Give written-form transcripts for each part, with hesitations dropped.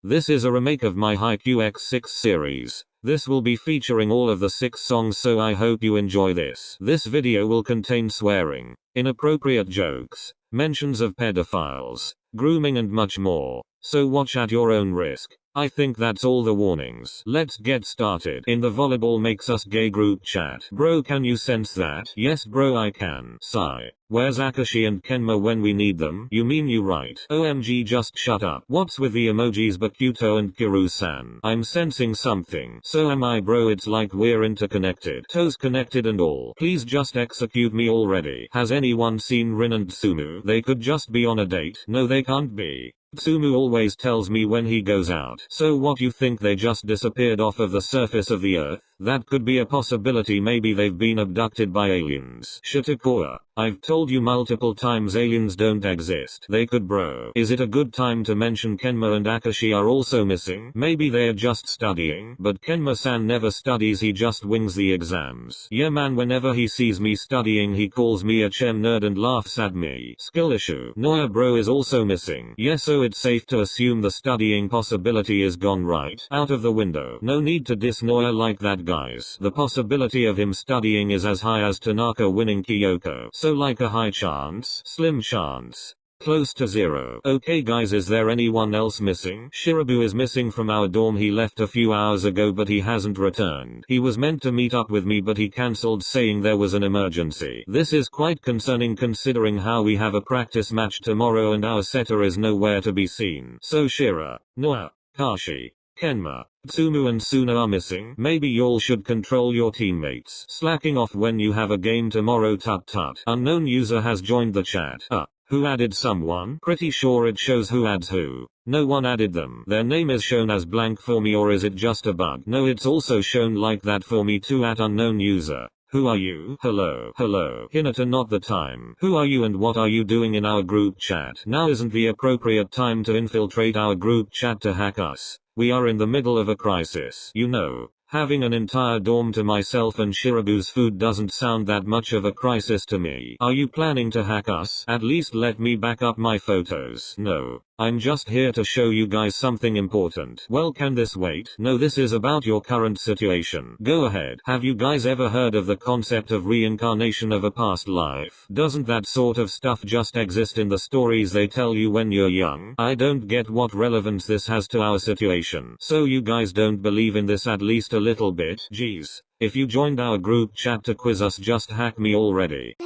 This is a remake of my Haikyuu X6 series. This will be featuring all of the 6 songs, so I hope you enjoy this. This video will contain swearing, inappropriate jokes, mentions of pedophiles, grooming and much more, so watch at your own risk. I think that's all the warnings. Let's get started. In the volleyball makes us gay group chat. Bro, can you sense that? Yes bro, I can. Sigh. Where's Akaashi and Kenma when we need them? You mean you right? OMG, just shut up. What's with the emojis Bakuto and Kuru-san? I'm sensing something. So am I bro, it's like we're interconnected. Toes connected and all. Please just execute me already. Has anyone seen Rin and Atsumu? They could just be on a date. No they can't be. Atsumu always tells me when he goes out. So what, you think they just disappeared off of the surface of the earth? That could be a possibility. Maybe they've been abducted by aliens. Shitakura, I've told you multiple times aliens don't exist. They could bro. Is it a good time to mention Kenma and Akaashi are also missing? Maybe they're just studying. But Kenma-san never studies, he just wings the exams. Yeah man, whenever he sees me studying he calls me a chem nerd and laughs at me. Skill issue. Noya bro is also missing. Yeah, so it's safe to assume the studying possibility is gone right out of the window. No need to diss Noya like that guys. The possibility of him studying is as high as Tanaka winning Kyoko. So like a high chance, slim chance, close to zero. Okay guys, is there anyone else missing? Shirabu is missing from our dorm. He left a few hours ago but he hasn't returned. He was meant to meet up with me but he cancelled saying there was an emergency. This is quite concerning considering how we have a practice match tomorrow and our setter is nowhere to be seen. So Shira, Noa, Kashi, Kenma, Atsumu and Suna are missing. Maybe y'all should control your teammates. Slacking off when you have a game tomorrow. Tut tut. Unknown user has joined the chat. Who added someone? Pretty sure it shows who adds who. No one added them. Their name is shown as blank for me, or is it just a bug? No, it's also shown like that for me too. At unknown user. Who are you? Hello. Hinata, not the time. Who are you and what are you doing in our group chat? Now isn't the appropriate time to infiltrate our group chat to hack us. We are in the middle of a crisis. You know, having an entire dorm to myself and Shirabu's food doesn't sound that much of a crisis to me. Are you planning to hack us? At least let me back up my photos. No. I'm just here to show you guys something important. Well, can this wait? No, this is about your current situation. Go ahead. Have you guys ever heard of the concept of reincarnation of a past life? Doesn't that sort of stuff just exist in the stories they tell you when you're young? I don't get what relevance this has to our situation. So you guys don't believe in this at least a little bit? Jeez. If you joined our group chat to quiz us, just hack me already.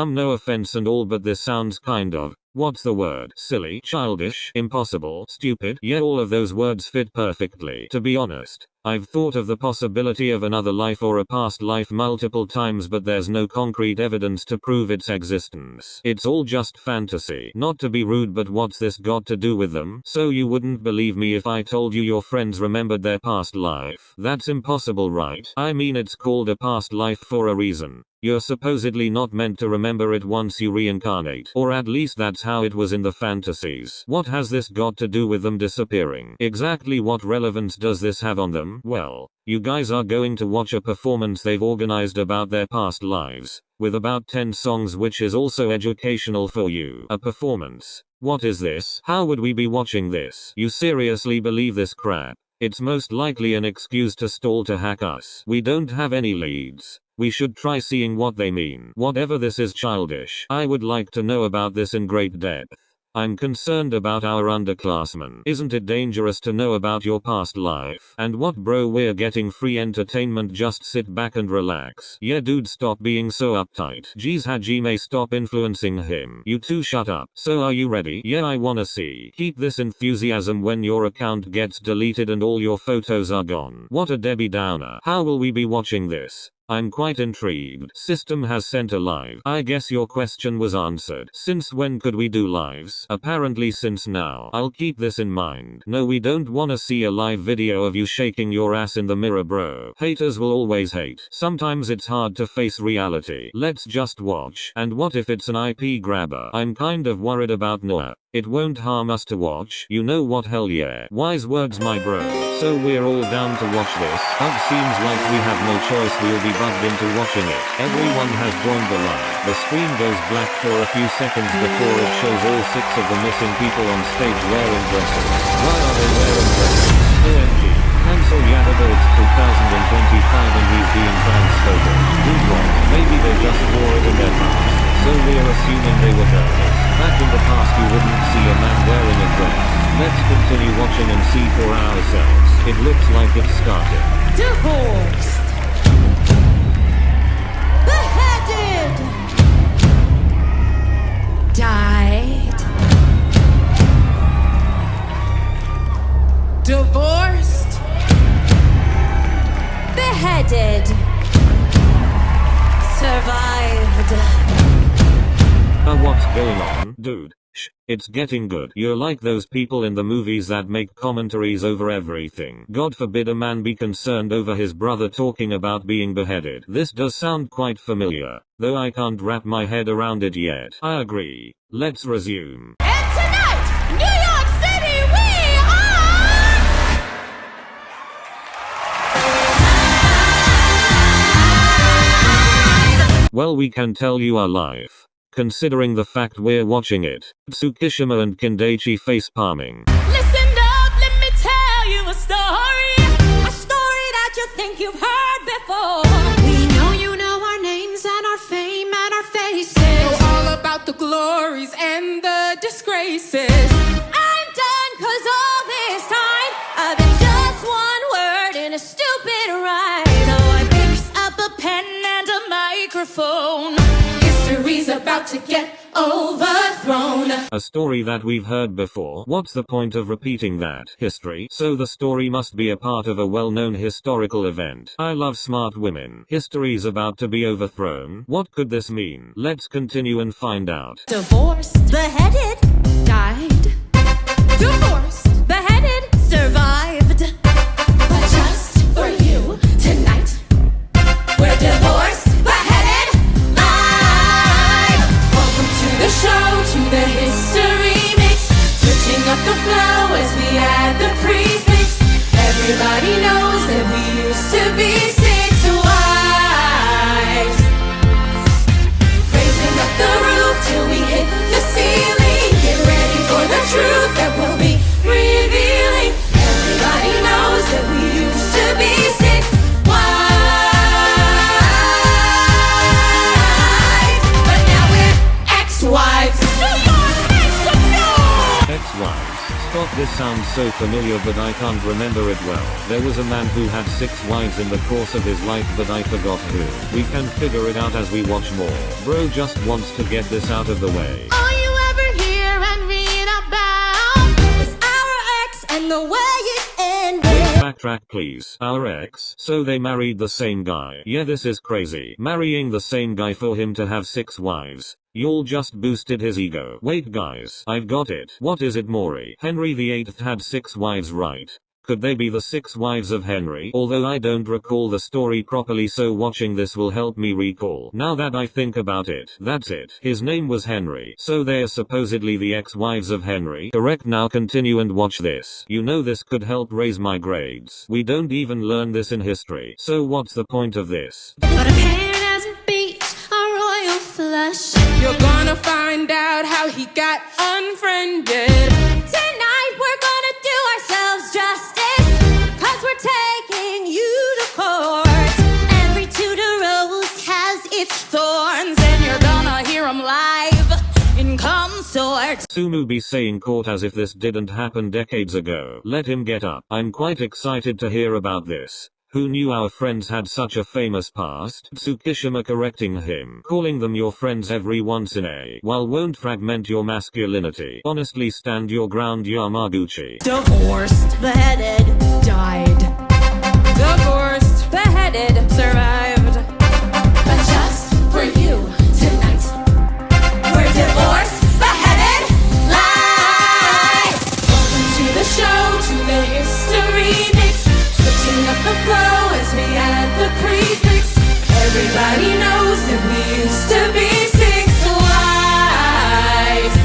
No offense and all, but this sounds kind of, what's the word? Silly, childish, impossible, stupid. Yeah, all of those words fit perfectly. To be honest, I've thought of the possibility of another life or a past life multiple times, but there's no concrete evidence to prove its existence. It's all just fantasy. Not to be rude, but what's this got to do with them? So you wouldn't believe me if I told you your friends remembered their past life? That's impossible, right? I mean, it's called a past life for a reason. You're supposedly not meant to remember it once you reincarnate. Or at least that's how it was in the fantasies. What has this got to do with them disappearing? Exactly what relevance does this have on them? Well, you guys are going to watch a performance they've organized about their past lives, with about 10 songs, which is also educational for you. A performance? What is this? How would we be watching this? You seriously believe this crap? It's most likely an excuse to stall to hack us. We don't have any leads. We should try seeing what they mean. Whatever this is childish. I would like to know about this in great depth. I'm concerned about our underclassmen. Isn't it dangerous to know about your past life? And what bro, we're getting free entertainment, just sit back and relax. Yeah dude, stop being so uptight. Jeez, Hajime, stop influencing him. You two shut up. So are you ready? Yeah, I wanna see. Keep this enthusiasm when your account gets deleted and all your photos are gone. What a Debbie Downer. How will we be watching this? I'm quite intrigued. System has sent a live. I guess your question was answered. Since when could we do lives? Apparently since now. I'll keep this in mind. No, we don't wanna see a live video of you shaking your ass in the mirror bro. Haters will always hate. Sometimes it's hard to face reality. Let's just watch. And what if it's an IP grabber? I'm kind of worried about Noah. It won't harm us to watch. You know what, hell yeah. Wise words my bro. So we're all down to watch this. Seems like we have no choice, we'll be bugged into watching it. Everyone has joined the line. The screen goes black for a few seconds before it shows all 6 of the missing people on stage wearing dresses. Why are they wearing dresses? OMG. Cancel Yabba, it's 2025 and he's being transphobic. Dude, what? Maybe they just wore it in their past. So we're assuming they were girls. Back in the past you wouldn't see a man wearing a dress. Let's continue watching and see for ourselves. It looks like it's started. Divorced. Beheaded. Died. Divorced. Beheaded. Survived. What's going on, dude? It's getting good. You're like those people in the movies that make commentaries over everything. God forbid a man be concerned over his brother talking about being beheaded. This does sound quite familiar, though I can't wrap my head around it yet. I agree. Let's resume. And tonight, New York City, we are... Well, we can tell you are live. Considering the fact we're watching it. Tsukishima and Kendachi face palming. Listen up, let me tell you a story. A story that you think you've heard before. We know you know our names and our fame and our faces. Know all about the glories and the disgraces. I'm done, cause all this time I've been just one word in a stupid rhyme. So I picks up a pen and a microphone. History's about to get overthrown. A story that we've heard before. What's the point of repeating that? History? So the story must be a part of a well-known historical event. I love smart women. History's about to be overthrown. What could this mean? Let's continue and find out. Divorced, beheaded, died. Divorced, beheaded, survived. But just for you tonight, we're divorced. Show to the history mix, switching up the flow as we add the prefix. Everybody knows that we used to be 6 wives, raising up the roof till we hit the ceiling. Get ready for the truth that we'll be revealing. Everybody knows that we used to be 6 wives. Ex-wives. Stop, this sounds so familiar but I can't remember it well. There was a man who had 6 wives in the course of his life but I forgot who. We can figure it out as we watch more. Bro just wants to get this out of the way. All you ever hear and read about is our ex and the way it ended. Backtrack please. Our ex? So they married the same guy. Yeah, this is crazy. Marrying the same guy for him to have 6 wives. Y'all just boosted his ego. Wait guys, I've got it. What is it, Maury? Henry VIII had 6 wives, right? Could they be the 6 wives of Henry? Although I don't recall the story properly, so watching this will help me recall. Now that I think about it, that's it. His name was Henry. So they're supposedly the ex-wives of Henry. Correct, now continue and watch this. You know this could help raise my grades. We don't even learn this in history. So what's the point of this? But a pain as it beats a royal flush. You're gonna find out how he got unfriended. Tonight we're gonna do ourselves justice, cause we're taking you to court. Every Tudor rose has its thorns, and you're gonna hear them live in consort. Atsumu be saying court as if this didn't happen decades ago. Let him get up. I'm quite excited to hear about this. Who knew our friends had such a famous past? Tsukishima correcting him. Calling them your friends every once in a while won't fragment your masculinity. Honestly, stand your ground, Yamaguchi. Divorced, beheaded, died. Divorced, beheaded, survived. But just for you tonight, we're divorced, beheaded, live. Welcome to the show, to the history mix. Switching up the flow as we add the prefix. Everybody knows that we used to be 6 wives.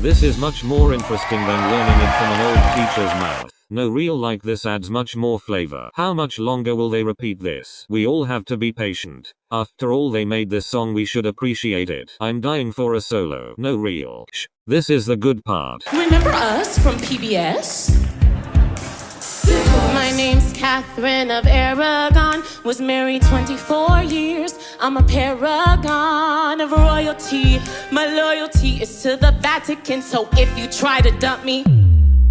This is much more interesting than learning it from an old teacher's mouth. No, real like this adds much more flavor. How much longer will they repeat this? We all have to be patient. After all, they made this song, we should appreciate it. I'm dying for a solo. No, real. Shh. This is the good part. Remember us from PBS? My name's Katherine of Aragon. Was married 24 years. I'm a paragon of royalty. My loyalty is to the Vatican. So if you try to dump me,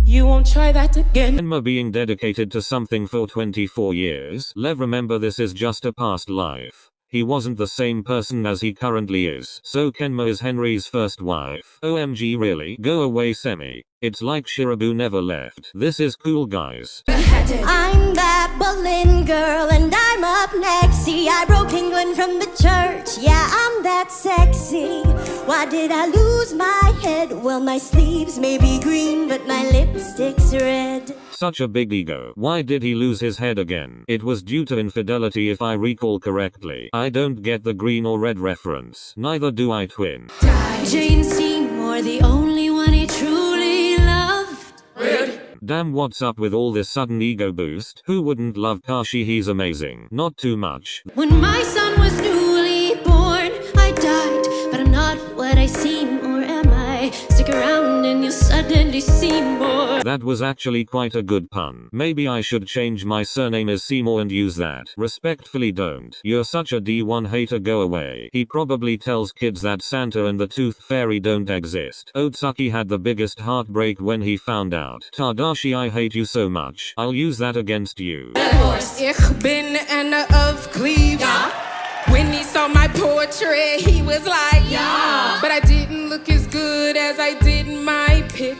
you won't try that again. Kenma being dedicated to something for 24 years. Remember, this is just a past life. He wasn't the same person as he currently is. So Kenma is Henry's first wife. OMG, really? Go away, Semi. It's like Shirabu never left. This is cool, guys. I'm that Boleyn girl and I'm up next. See, I broke England from the church. Yeah, I'm that sexy. Why did I lose my head? Well, my sleeves may be green, but my lipstick's red. Such a big ego. Why did he lose his head again? It was due to infidelity if I recall correctly. I don't get the green or red reference. Neither do I, twin. Jane Seymour, the only one he truly loved. Rude. Damn, what's up with all this sudden ego boost? Who wouldn't love Akaashi? He's amazing. Not too much. When my son was newly born, I died, but I'm not what I seem, or am I? Stick around and you'll suddenly see more. That was actually quite a good pun. Maybe I should change my surname as Seymour and use that. Respectfully, don't. You're such a D1 hater, go away. He probably tells kids that Santa and the Tooth Fairy don't exist. Otsuki had the biggest heartbreak when he found out. Tadashi, I hate you so much. I'll use that against you. Ich bin Anna of Cleeves. Yeah. When he saw my portrait, he was like, yeah. But I didn't look as good as I did in my pic.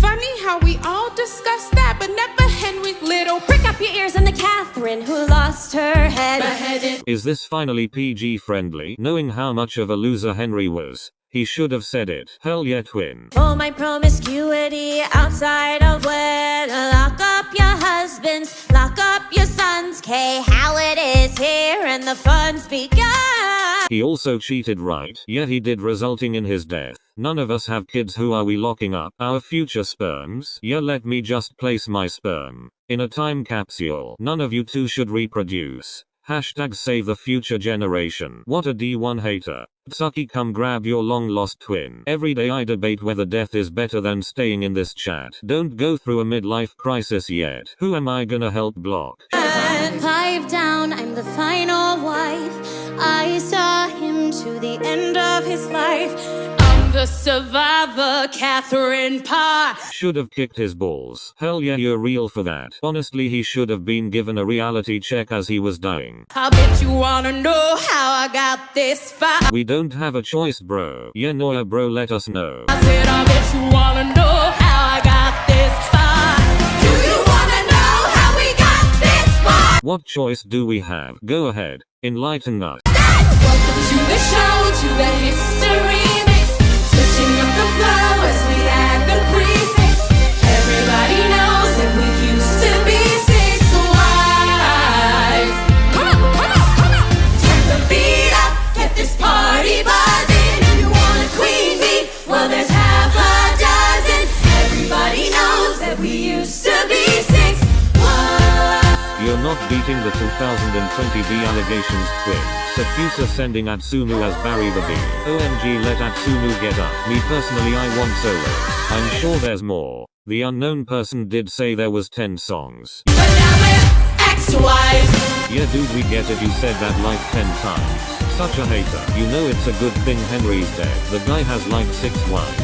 Funny how we all discussed that, but never Henry's little. Prick up your ears and the Katherine who lost her head. Beheaded. Is this finally PG friendly? Knowing how much of a loser Henry was, he should have said it. Hell yeah, twin. Oh, my promiscuity outside of wed. Lock up your husbands, lock up your sons. K, how it is here and the fun's begun. He also cheated, right? Yeah, he did, resulting in his death. None of us have kids. Who are we locking up? Our future sperms? Yeah, let me just place my sperm in a time capsule. None of you two should reproduce. Hashtag save the future generation. What a D1 hater. Tsuki, come grab your long lost twin. Every day I debate whether death is better than staying in this chat. Don't go through a midlife crisis yet. Who am I gonna help block? Pipe down, I'm the final wife. I saw him to the end of his life. I'm the survivor, Katherine Parr. Should have kicked his balls. Hell yeah, you're real for that. Honestly, he should have been given a reality check as he was dying. I bet you wanna know how I got this far. We don't have a choice, bro. Yeah, Noya, bro, let us know. I said I bet you wanna know how I got this far. Do you wanna know how we got this far? What choice do we have? Go ahead. Enlighten us. Welcome to the show, to the history mix. Switching up the flow as we add the prefix. Everybody knows that we used to be six wives. Come on, come on, come on. Turn the beat up, get this party buzzing. You wanna queen bee? Well, there's half a dozen. Everybody knows that we used to be six wives. You're not beating the 2020 B allegations, twin. Sakusa sending Atsumu as Barry the Bee. OMG, let Atsumu get up. Me personally, I want solos. I'm sure there's more. The unknown person did say there was 10 songs. But now we're ex-wives. Yeah, dude, we get it. You said that like 10 times. Such a hater. You know it's a good thing Henry's dead. The guy has like 6 wives.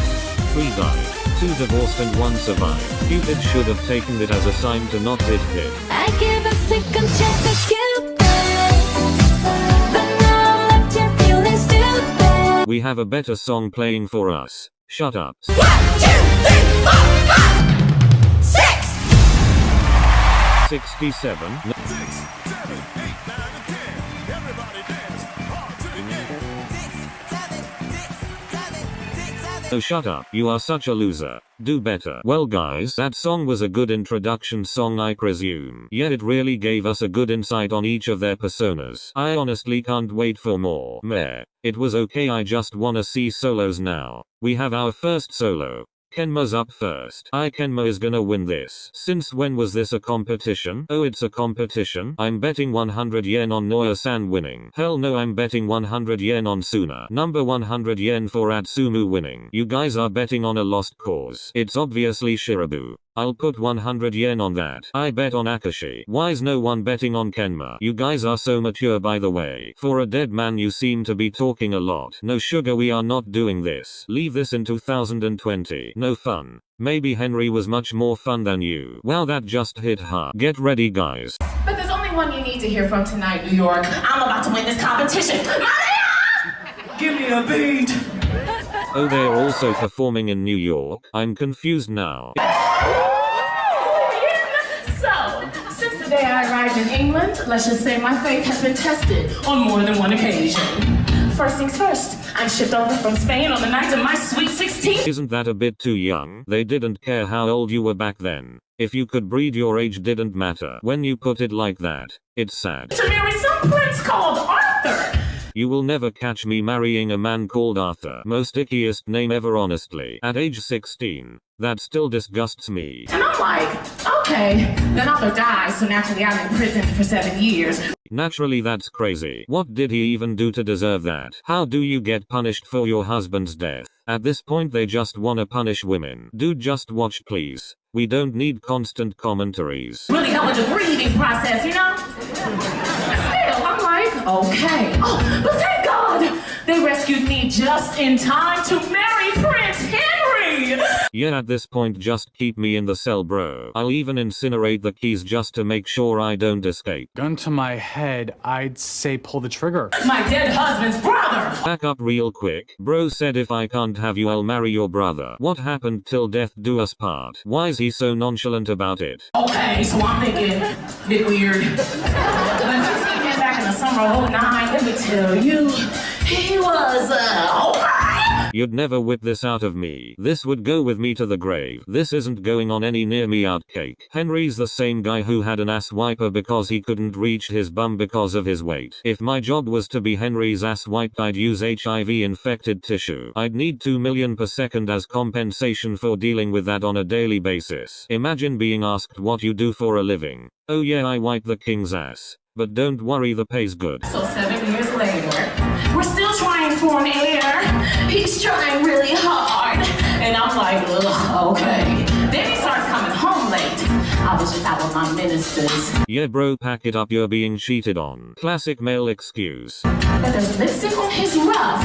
3 died. 2 divorced and 1 survived. Cupid should have taken it as a sign to not hit him. I give a second chance to Cupid, but now I'm left here feeling stupid. We have a better song playing for us. Shut up. 1, 2, 3, 4, 5, 6. 67. No. 6, 7, 8, 9, and 10. Everybody dance. Hard to the beat. 6, 7, 6, 7, 6, 7, Oh shut up, you are such a loser. Do better. Well guys, that song was a good introduction song I presume. Yeah, it really gave us a good insight on each of their personas. I honestly can't wait for more. Meh. It was okay, I just wanna see solos now. We have our first solo. Kenma's up first. Kenma is gonna win this. Since when was this a competition? Oh, it's a competition? I'm betting 100 yen on Noya-san winning. Hell no, I'm betting 100 yen on Suna. Number 100 yen for Atsumu winning. You guys are betting on a lost cause. It's obviously Shirabu. I'll put 100 yen on that. I bet on Akaashi. Why's no one betting on Kenma? You guys are so mature, by the way. For a dead man you seem to be talking a lot. No sugar, we are not doing this. Leave this in 2020. No fun. Maybe Henry was much more fun than you. Wow, that just hit hard. Get ready guys. But there's only one you need to hear from tonight, New York. I'm about to win this competition. Give me a beat. Oh, they're also performing in New York? I'm confused now. The day I arrived in England, let's just say my faith has been tested on more than one occasion. First things first, I'm shipped over from Spain on the night of my sweet 16. Isn't that a bit too young? They didn't care how old you were back then. If you could breed, your age didn't matter. When you put it like that, it's sad. To marry some prince called Arthur. You will never catch me marrying a man called Arthur. Most ickiest name ever, honestly. At age 16. That still disgusts me. And I'm like, okay, then Arthur dies, so naturally I'm in prison for 7 years. Naturally, that's crazy. What did he even do to deserve that? How do you get punished for your husband's death? At this point they just wanna punish women. Dude, just watch please. We don't need constant commentaries. Really help with the grieving process, you know? Still, I'm like, okay. Oh, but thank God they rescued me just in time to marry Prince Henry. Yeah, at this point just keep me in the cell, bro. I'll even incinerate the keys just to make sure I don't escape. Gun to my head, I'd say pull the trigger. My dead husband's brother. Back up real quick. Bro said if I can't have you, I'll marry your brother. What happened till death do us part? Why is he so nonchalant about it? Okay, so I'm thinking, bit weird. But you see him back in the summer of 09, let me tell you, he was, alright. You'd never whip this out of me. This would go with me to the grave. This isn't going on any near me out cake. Henry's the same guy who had an ass wiper because he couldn't reach his bum because of his weight. If my job was to be Henry's ass wipe, I'd use HIV infected tissue. I'd need 2 million per second as compensation for dealing with that on a daily basis. Imagine being asked what you do for a living. Oh yeah, I wipe the king's ass. But don't worry, the pay's good. So 7 years later, we're still trying for an heir. He's trying really hard. And I'm like, ugh, okay. Then he starts coming home late. I was just out with my ministers. Yeah bro, pack it up, you're being cheated on. Classic male excuse. But there's lipstick on his ruff.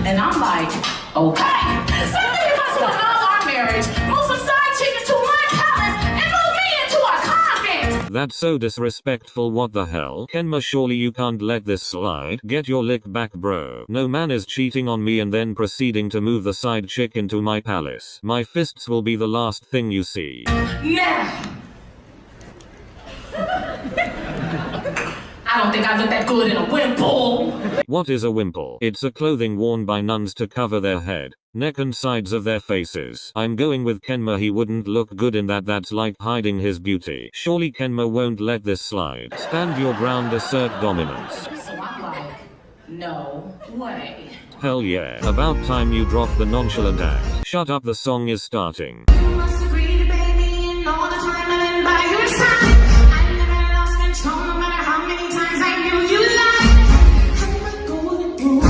And I'm like, okay. So maybe let's annul our marriage, move some side chickens to my palace, and move me into a convent. That's so disrespectful, what the hell? Kenma, surely you can't let this slide. Get your lick back, bro. No man is cheating on me and then proceeding to move the side chick into my palace. My fists will be the last thing you see. Now! I don't think I look that good in a wimple. What is a wimple? It's a clothing worn by nuns to cover their head, neck and sides of their faces. I'm going with Kenma, he wouldn't look good in that. That's like hiding his beauty. Surely Kenma won't let this slide. Stand your ground, assert dominance. So I'm like, no way. Hell yeah. About time you dropped the nonchalant act. Shut up, the song is starting. You must agree to baby and all the time I've been by your side. I never lost control no matter how many times I knew you lied. How am I going through?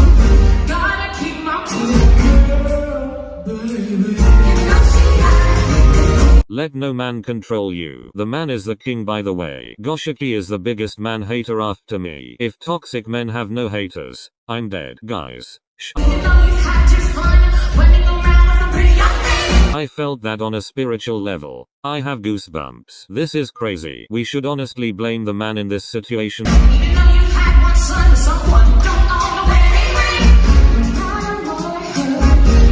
Gotta keep my cool, baby. Let no man control you. The man is the king, by the way. Goshiki is the biggest man hater after me. If toxic men have no haters, I'm dead. Guys. I felt that on a spiritual level. I have goosebumps. This is crazy. We should honestly blame the man in this situation. Even though you've had one son with someone who don't own the wedding ring.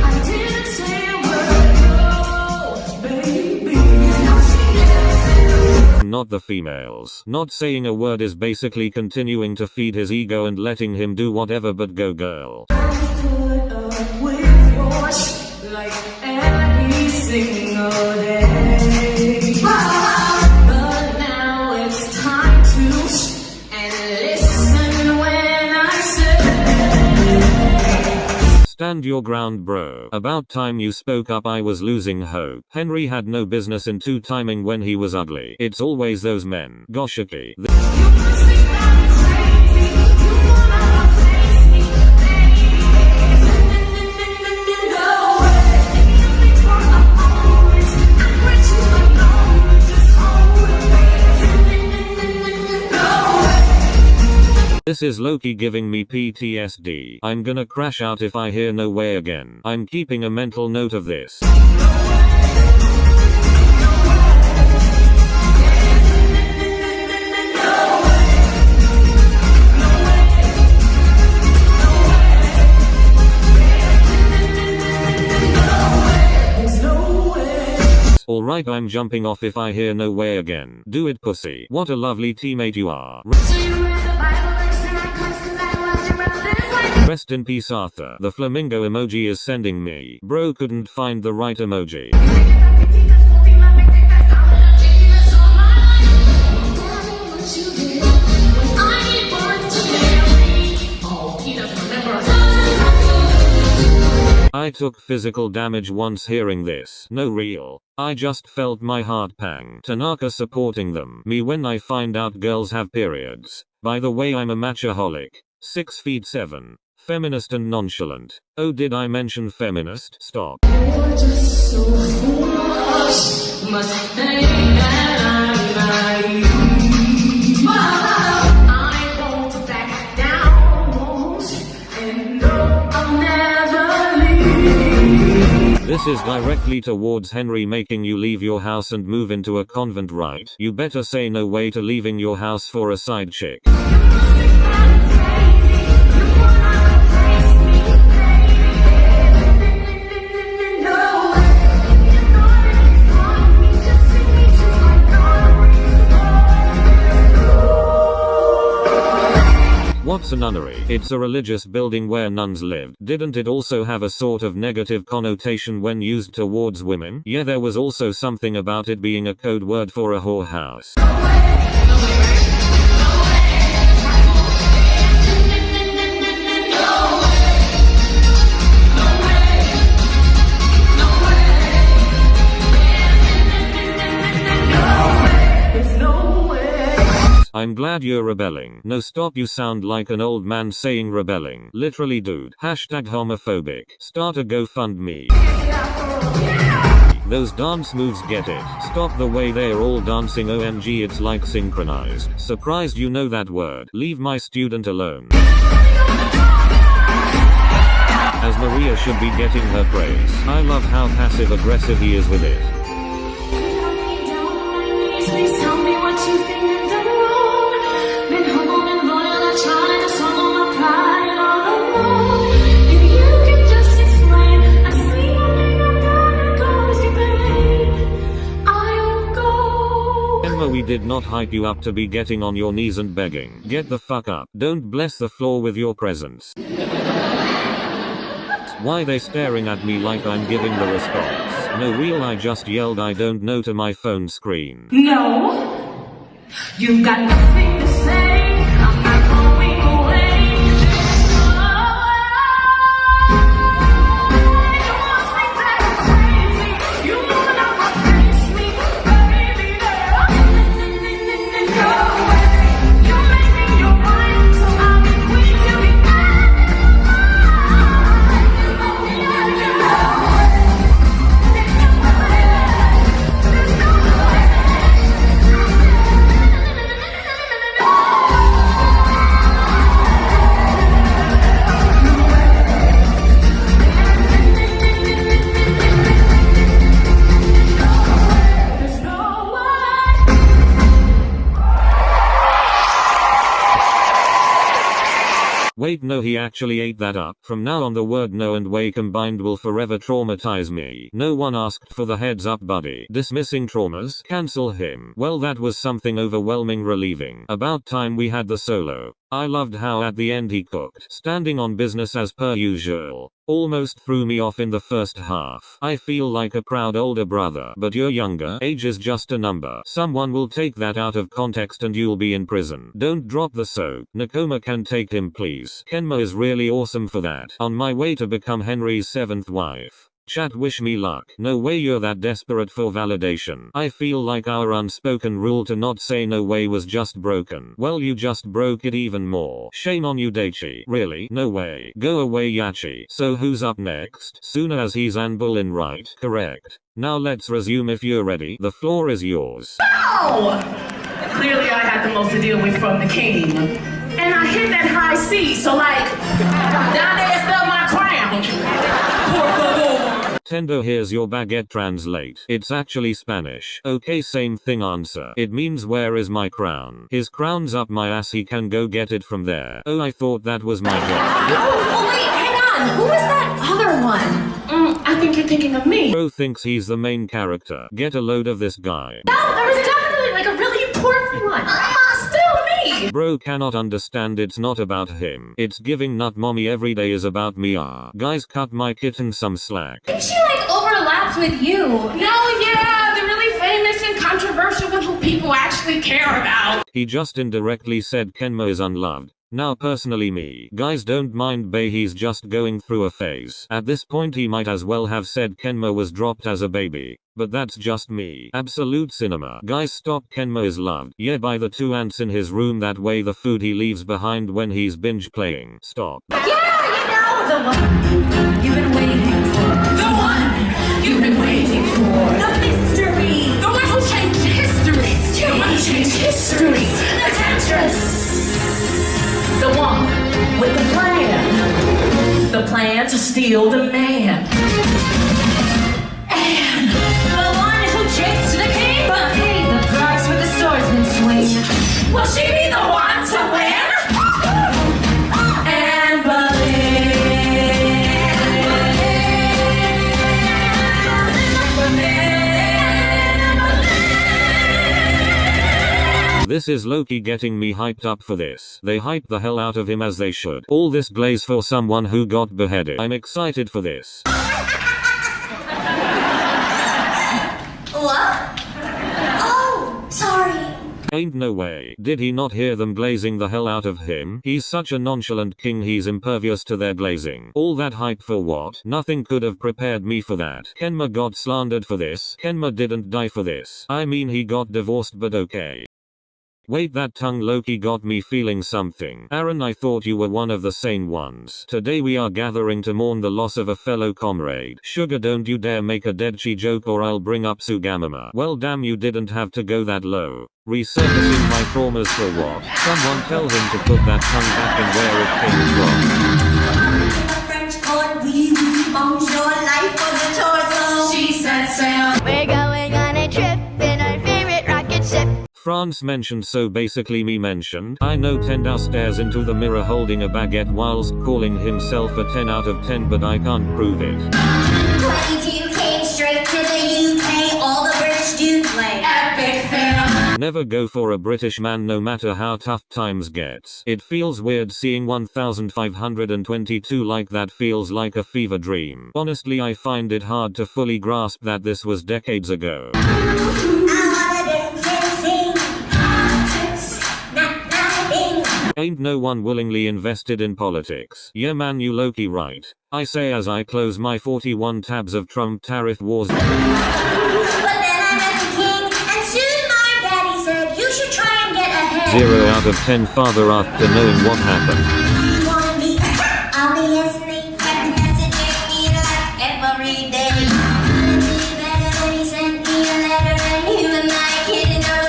I didn't say a word, baby. Not the females. Not saying a word is basically continuing to feed his ego and letting him do whatever but go girl. I put up with your shit. like every single day. But now it's time to and listen when I say. Stand your ground, bro. About time you spoke up. I was losing hope. Henry had no business in two-timing when he was ugly. It's always those men. Goshiki. This is Loki giving me PTSD. I'm gonna crash out if I hear no way again. I'm keeping a mental note of this. Alright, I'm jumping off if I hear no way again. Do it, pussy. What a lovely teammate you are. Rest in peace, Arthur. The flamingo emoji is sending me. Bro couldn't find the right emoji. I took physical damage once hearing this. No real. I just felt my heart pang. Tanaka supporting them. Me when I find out girls have periods. By the way, I'm a matchaholic. 6'7". Feminist and nonchalant. Oh, did I mention feminist? Stop. You're just so foolish. Must think that I'm naive. I won't back down, and no, I'll never leave. This is directly towards Henry making you leave your house and move into a convent, right? You better say no way to leaving your house for a side chick. What's a nunnery? It's a religious building where nuns lived. Didn't it also have a sort of negative connotation when used towards women? Yeah, there was also something about it being a code word for a whorehouse. I'm glad you're rebelling. No, stop, you sound like an old man saying rebelling. Literally, dude. Hashtag homophobic. Start a GoFundMe. Those dance moves, get it. Stop the way they're all dancing, OMG, it's like synchronized. Surprised you know that word. Leave my student alone. As Maria should be getting her praise. I love how passive aggressive he is with it. Please tell me what you think I've done wrong. Been humble and loyal, I try to swallow my pride all along. If you can just explain, I see one thing I'm gonna go, I'll go. Kenma, we did not hype you up to be getting on your knees and begging. Get the fuck up. Don't bless the floor with your presence. Why they staring at me like I'm giving the response? No real, I just yelled I don't know to my phone screen. No, you've got nothing to say. I'm not going away. You must think that I'm crazy. You know that I'm against me, baby. No way. You're making your mind, so I'll be quick to be Wait, no, he actually ate that up. From now on the word no and way combined will forever traumatize me. No one asked for the heads up, buddy. Dismissing traumas? Cancel him. Well, that was something overwhelming relieving. About time we had the solo. I loved how at the end he cooked. Standing on business as per usual. almost threw me off in the first half. I feel like a proud older brother, but you're younger. Age is just a number. Someone will take that out of context and you'll be in prison. Don't drop the soap. Nakoma can take him please. Kenma is really awesome for that. On my way to become Henry's 7th wife. Chat wish me luck. No way you're that desperate for validation. I feel like our unspoken rule to not say no way was just broken. Well, you just broke it even more. Shame on you, Daichi. Really? No way. Go away, Yachi. So who's up next? Suna, as he's Anne Boleyn, right? Correct. Now let's resume if you're ready. The floor is yours. Oh! Clearly I had the most to deal with from the king. And I hit that high C, so like, down there stuck my crown. Por favor. Tendo, here's your baguette. Translate. It's actually Spanish. Okay, same thing answer. It means where is my crown? His crown's up my ass, he can go get it from there. Oh, I thought that was my job. Oh, wait, hang on. Who was that other one? I think you're thinking of me. Bro thinks he's the main character. Get a load of this guy. No, there was definitely like a really important one. Still me. Bro cannot understand it's not about him. It's giving nut mommy every day is about Miya. Guys, cut my kitten some slack. I think she like overlaps with you. No, yeah, the really famous and controversial one who people actually care about. He just indirectly said Kenma is unloved. Now personally me. Guys, don't mind Bae, he's just going through a phase. At this point he might as well have said Kenma was dropped as a baby. But that's just me. Absolute cinema. Guys, stop. Kenma is loved. Yeah, by the 2 ants in his room, that way the food he leaves behind when he's binge playing. Stop. Yeah, you know, the one you've been waiting for. The one you've been waiting for. The mystery. The one who changed history. The one who changed history. The temptress. The one with the plan. The plan to steal the man. And the one who chased the king but paid the price with the swordsman swing. Will she be the one to win? And This is Loki getting me hyped up for this. They hyped the hell out of him as they should. All this glaze for someone who got beheaded. I'm excited for this. What? Oh, sorry. Ain't no way. Did he not hear them glazing the hell out of him? He's such a nonchalant king, he's impervious to their glazing. All that hype for what? Nothing could have prepared me for that. Kenma got slandered for this. Kenma didn't die for this. I mean, he got divorced, but okay. Wait, that tongue Loki got me feeling something. Aaron, I thought you were one of the sane ones. Today we are gathering to mourn the loss of a fellow comrade. Sugar, don't you dare make a deadchi joke or I'll bring up Sugamama. Well, damn, you didn't have to go that low. Resurfacing my traumas for what? Someone tell him to put that tongue back in where it came from. French court, oui, oui, bonjour, life was a torso. She said sail. We're going on a trip in our favorite rocket ship. France mentioned, so basically me mentioned. I know Tendau stares into the mirror holding a baguette whilst calling himself a 10 out of 10, but I can't prove it. 22 came straight to the UK, all the British do play. Epic fail. Never go for a British man no matter how tough times gets. It feels weird seeing 1522 like that, feels like a fever dream. Honestly, I find it hard to fully grasp that this was decades ago. Ain't no one willingly invested in politics. Yeah man, you Loki right. I say as I close my 41 tabs of Trump tariff wars. But then I met the king, and soon my daddy said, you should try and get ahead. 0 out of 10 father after knowing what happened. You wanna be obviously kept messaging me like every day. Couldn't be better when he sent me a letter, and you and my kid know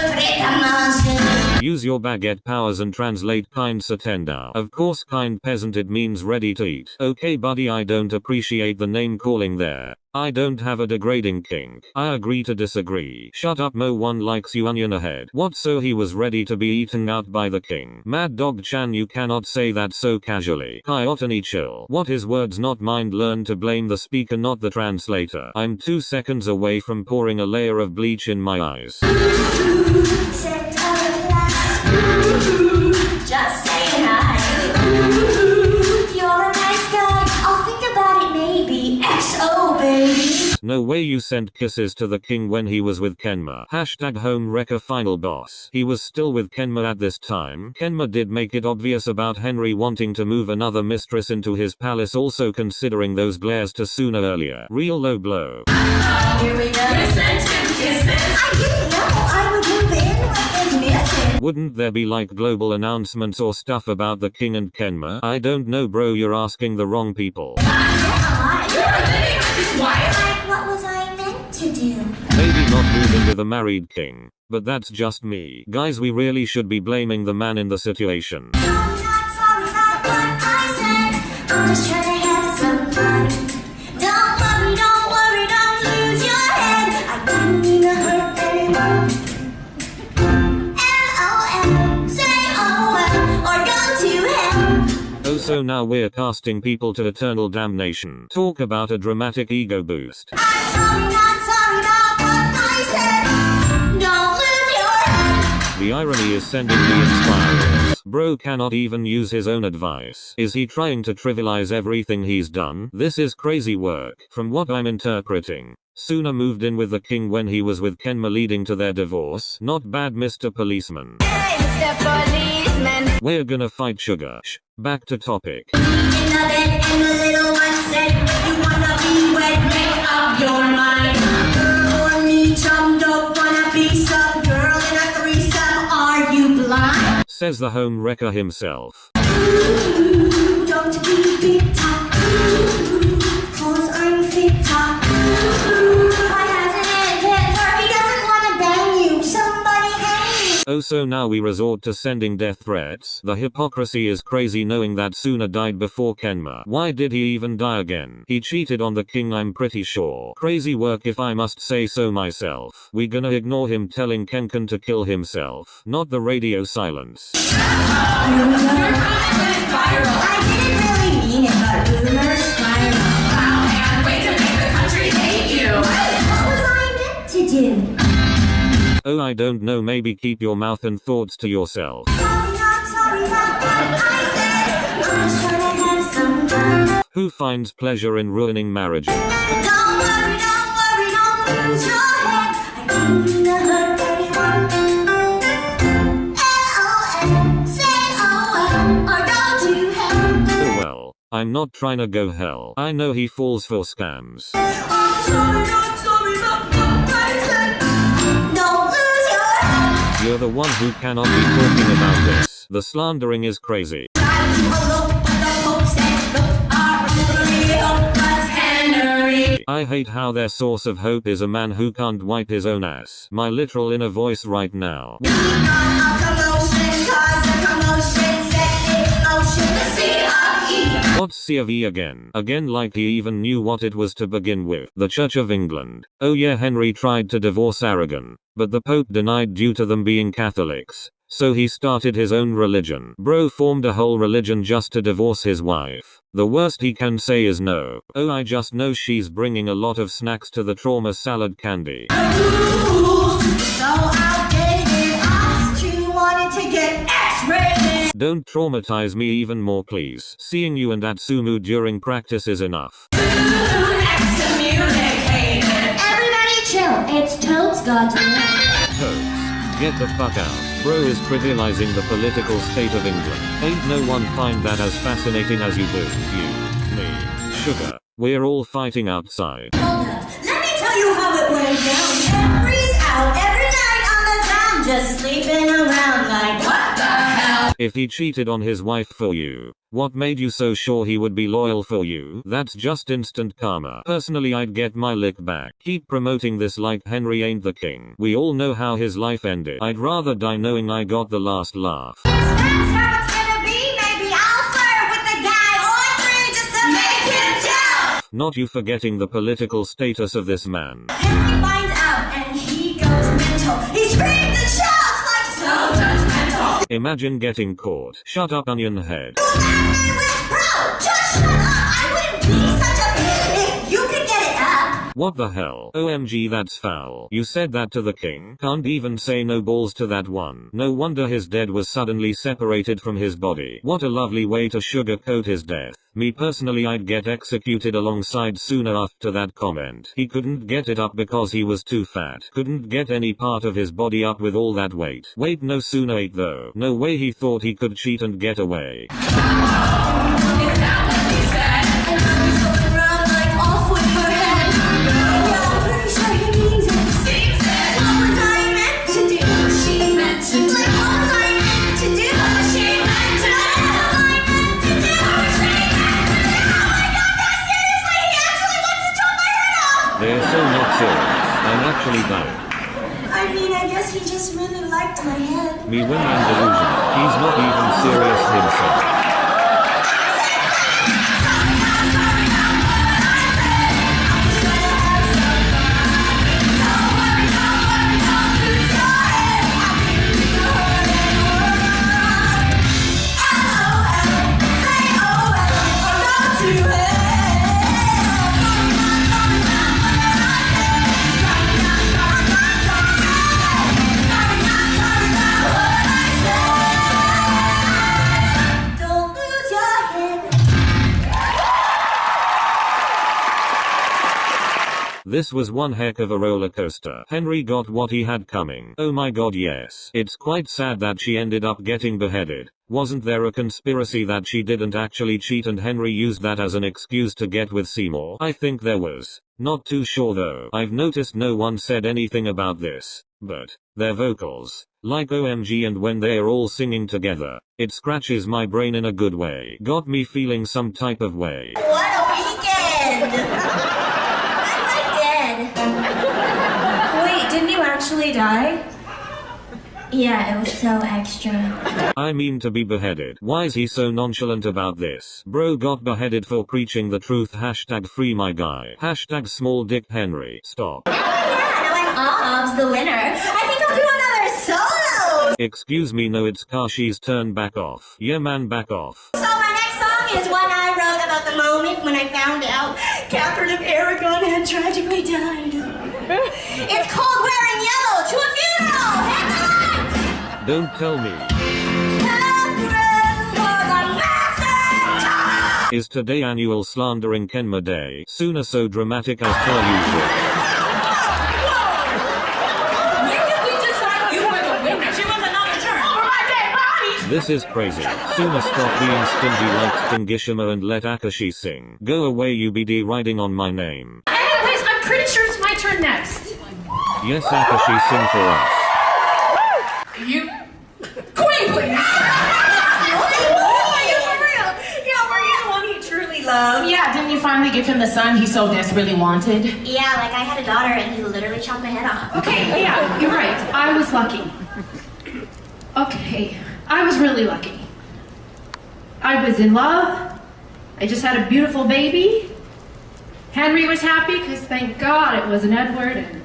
Use your baguette powers and translate kind Satenda. Of course, kind peasant, it means ready to eat. Okay buddy, I don't appreciate the name calling there. I don't have a degrading kink. I agree to disagree. Shut up, no one likes you, onion ahead. What, so he was ready to be eaten out by the king? Mad Dog Chan, you cannot say that so casually. Kyotani chill. What, his words not mind, learn to blame the speaker not the translator. I'm 2 seconds away from pouring a layer of bleach in my eyes. Just say hi. You're a nice guy. I'll think about it, baby. No way you sent kisses to the king when he was with Kenma. Hashtag home wrecker final boss. He was still with Kenma at this time. Kenma did make it obvious about Henry wanting to move another mistress into his palace, also considering those glares to Suna earlier. Real low blow. Here we go. You sent him kisses. I didn't know I would move in with his missing. Wouldn't there be like global announcements or stuff about the king and Kenma? I don't know, bro, you're asking the wrong people. Like, what was I meant to do? Maybe not moving with a married king, but that's just me. Guys, we really should be blaming the man in the situation. I'm not sorry about what I said. I'm just trying to have some fun. Don't worry, don't lose your head. I didn't mean to hurt anyone. LOL, say oh well, or go to hell. Oh, so now we're casting people to eternal damnation. Talk about a dramatic ego boost. I'm sorry, not sorry about what I said. Don't lose your head. The irony is sending me inspirers. Bro cannot even use his own advice. Is he trying to trivialize everything he's done? This is crazy work. From what I'm interpreting, Suna moved in with the king when he was with Kenma, leading to their divorce. Not bad, Mr. Policeman. Hey, Mr. Policeman. We're gonna fight sugar. Back to topic. In the bed and the little one said, you wanna be wet, make up your mind. Girl or me, chum, don't wanna be some girl in a threesome, are you blind? Says the home wrecker himself. Ooh, don't be big top. Ooh, cause I'm fit top. Ooh, why hasn't it hit her? He doesn't wanna bang you, somebody hang you. Oh, so now we resort to sending death threats. The hypocrisy is crazy, knowing that Suna died before Kenma. Why did he even die again? He cheated on the king, I'm pretty sure. Crazy work if I must say so myself. We gonna ignore him telling Kenkan to kill himself. Not the radio silence. I didn't really mean it, but rumors spiral. Wow, man, way to make the country hate you. What was I meant to do? Oh, I don't know, maybe keep your mouth and thoughts to yourself. Sorry, not sorry about what I said. I'm just trying to have some fun. Who finds pleasure in ruining marriages? Don't lose your head. I didn't mean to hurt anyone. LOL, say oh well, or go to hell. Oh well, I'm not trying to go hell. I know he falls for scams. I'm sorry, not sorry about what I said. Don't lose your head. You're the one who cannot be talking about this. The slandering is crazy. Try to elope, but the hopes and look are real. But Henry. I hate how their source of hope is a man who can't wipe his own ass. My literal inner voice right now. We got a commotion, cause the commotion set in motion the sea of E. What's C of E again? Again, like he even knew what it was to begin with. The Church of England. Oh yeah, Henry tried to divorce Aragon, but the Pope denied due to them being Catholics. So he started his own religion. Bro formed a whole religion just to divorce his wife. The worst he can say is no. Oh, I just know she's bringing a lot of snacks to the trauma salad candy. So outdated, us two wanted to get X-rated. Don't traumatize me even more, please. Seeing you and Atsumu during practice is enough. Excommunicated. Everybody chill, it's Toad's God's will. Toads, get the fuck out. Bro is trivializing the political state of England. Ain't no one find that as fascinating as you do. You, me, sugar. We're all fighting outside. Hold up, let me tell you how it went down. Henry's out every night on the town, just sleeping around like what the hell? If he cheated on his wife for you, what made you so sure he would be loyal for you? That's just instant karma. Personally, I'd get my lick back. Keep promoting this like Henry ain't the king. We all know how his life ended. I'd rather die knowing I got the last laugh. That's how it's gonna be, maybe I'll flirt with the guy or three just to make him jealous. Not you forgetting the political status of this man. Henry finds out and he goes mental. He screams and shouts like so judgmental. Imagine getting caught. Shut up, onion head. Bro, just shut up. I wouldn't be such a if you could get it up. What the hell? OMG, that's foul. You said that to the king? Can't even say no balls to that one. No wonder his dead was suddenly separated from his body. What a lovely way to sugarcoat his death. Me personally, I'd get executed alongside Suna after that comment. He couldn't get it up because he was too fat. Couldn't get any part of his body up with all that weight. Wait, no, Suna ate though. No way he thought he could cheat and get away. They're so not serious. I'm actually dying. I mean, I guess he just really liked my head. Me when I'm delusional. He's not even serious himself. This was one heck of a roller coaster. Henry got what he had coming. Oh my god, yes. It's quite sad that she ended up getting beheaded. Wasn't there a conspiracy that she didn't actually cheat and Henry used that as an excuse to get with Seymour? I think there was. Not too sure though. I've noticed no one said anything about this. But their vocals, like OMG, and when they're all singing together, it scratches my brain in a good way. Got me feeling some type of way. What a weekend! Wait, didn't you actually die? Yeah, it was so extra. I mean to be beheaded. Why is he so nonchalant about this? Bro got beheaded for preaching the truth. Hashtag free my guy. Hashtag small dick Henry. Stop. Yeah, now I'm Ob's the winner. I think I'll do another solo! Excuse me, no, it's Kashi's turn. Back off. Yeah man, back off. So my next song is one I wrote about the moment when I found out Katherine of Aragon had tragically died. It's called Wearing Yellow to a Funeral! Headlines! Don't tell me. Katherine was a master! Is today annual slandering Kenma Day? Suna so dramatic as per usual. When did we decide you were the winner? She was another turn for my dead body! This is crazy. Suna, stop being stingy like Stingishima and let Akaashi sing. Go away, you be deriding on my name. Anyways, I'm pretty sure it's my turn next. Yes, Akaashi, sing for us. You... Queen, please! Yeah, didn't you finally give him the son he so desperately wanted? Yeah, like I had a daughter and he literally chopped my head off. Okay, yeah, you're right. I was lucky. Okay, I was really lucky. I was in love. I just had a beautiful baby. Henry was happy because thank God it was an Edward and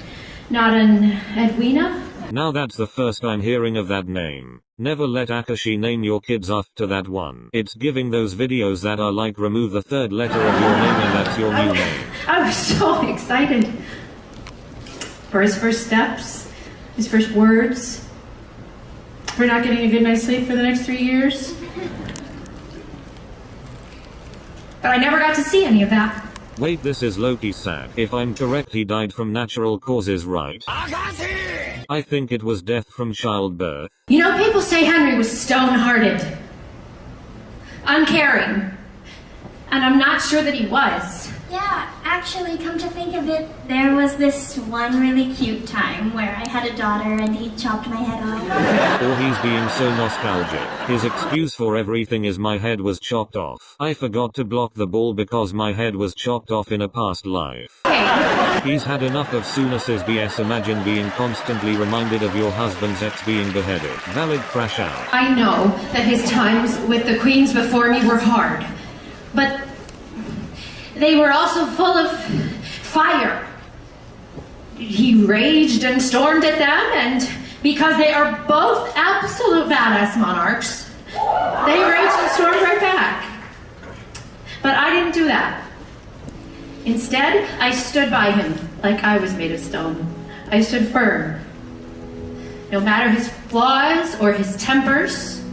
not an Edwina. Now that's the first I'm hearing of that name. Never let Akaashi name your kids after that one. It's giving those videos that are like remove the third letter of your name and that's your new name. I was so excited for his first steps, his first words, for not getting a good night's sleep for the next 3 years. But I never got to see any of that. Wait, this is Loki sad. If I'm correct, he died from natural causes, right? Akaashi! I think it was death from childbirth. You know, people say Henry was stone-hearted, uncaring, and I'm not sure that he was. Yeah, actually, come to think of it, there was this one really cute time where I had a daughter and he chopped my head off. Or he's being so nostalgic. His excuse for everything is my head was chopped off. I forgot to block the ball because my head was chopped off in a past life. He's had enough of Suna's BS. Imagine being constantly reminded of your husband's ex being beheaded. Valid crash out. I know that his times with the queens before me were hard, but they were also full of fire. He raged and stormed at them, and because they are both absolute badass monarchs, they raged and stormed right back. But I didn't do that. Instead, I stood by him like I was made of stone. I stood firm. No matter his flaws or his tempers,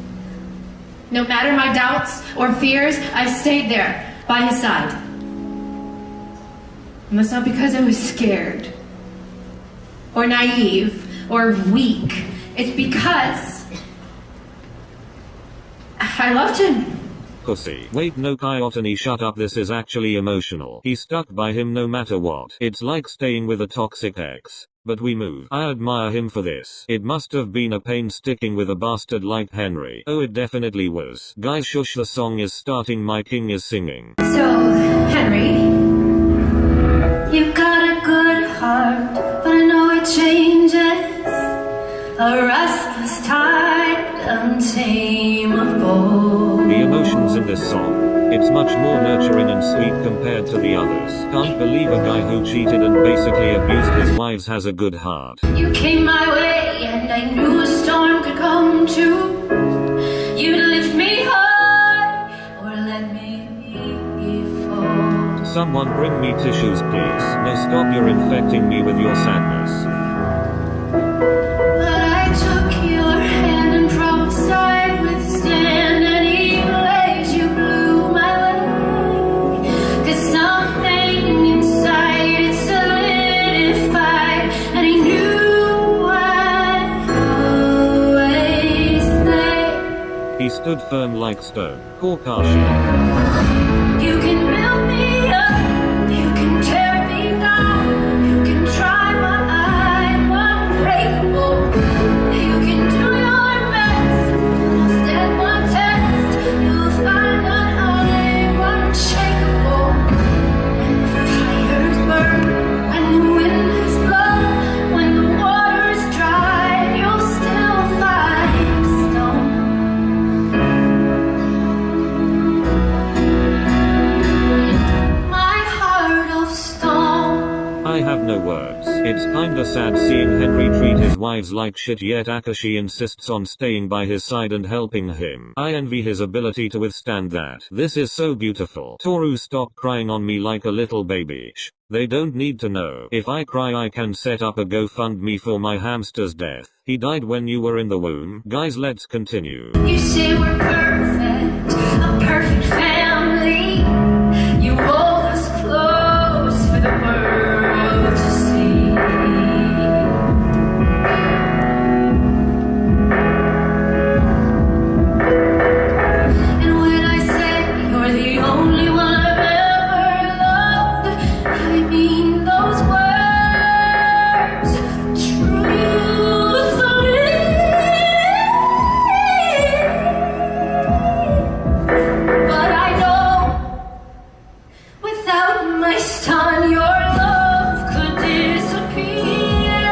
no matter my doubts or fears, I stayed there by his side. And that's not because I was scared or naive or weak. It's because I loved him. Pussy. Wait, no, Kayotani, shut up. This is actually emotional. He stuck by him no matter what. It's like staying with a toxic ex. But we move. I admire him for this. It must have been a pain sticking with a bastard like Henry. Oh, it definitely was. Guys, shush, the song is starting. My king is singing. So, Henry, you've got a good heart, but I know it changes. A restless tide, untamable. The emotions in this song. It's much more nurturing and sweet compared to the others. Can't believe a guy who cheated and basically abused his wives has a good heart. You came my way and I knew a storm could come too. You'd lift me high or let me fall. Someone bring me tissues, please. No, stop, you're infecting me with your sadness. But I took your hand and promised I'd withstand any blaze. You blew my way. 'Cause something inside it solidified, and I knew I'd always stay. He stood firm like stone. Akaashi. You can build me up, you can tear me down, you can try, but I'm unbreakable. You can do your best, I'll stand one test. You'll find that I'm unshakable. When the fires burn, when the wind has blown, when the water's dry, you'll still find stone. My heart of stone. I have no words. It's kinda sad seeing Henry treat his wives like shit, yet Akaashi insists on staying by his side and helping him. I envy his ability to withstand that. This is so beautiful. Toru, stop crying on me like a little baby. Shh. They don't need to know. If I cry, I can set up a GoFundMe for my hamster's death. He died when you were in the womb. Guys, let's continue. You say we're perfect, a perfect family. You hold us close for the world to see. And when I say you're the only one I've ever loved, I mean those words truthfully. But I know without my son, your love could disappear.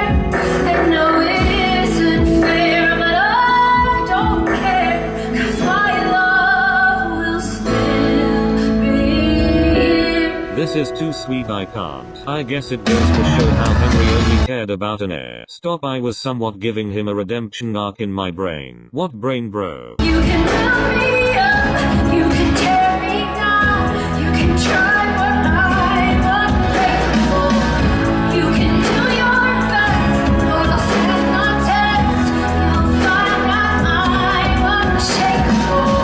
I know it isn't fair, but I don't care, 'cause my love will still be here. This is too sweet, I can't. I guess it goes to show how Henry only cared about an heir. Stop, I was somewhat giving him a redemption arc in my brain. What brain, bro? You can build me up, you can tear me down, you can try, but I'm unbreakable. You can do your best, but I'll stand my test. You'll find that I'm unshakable.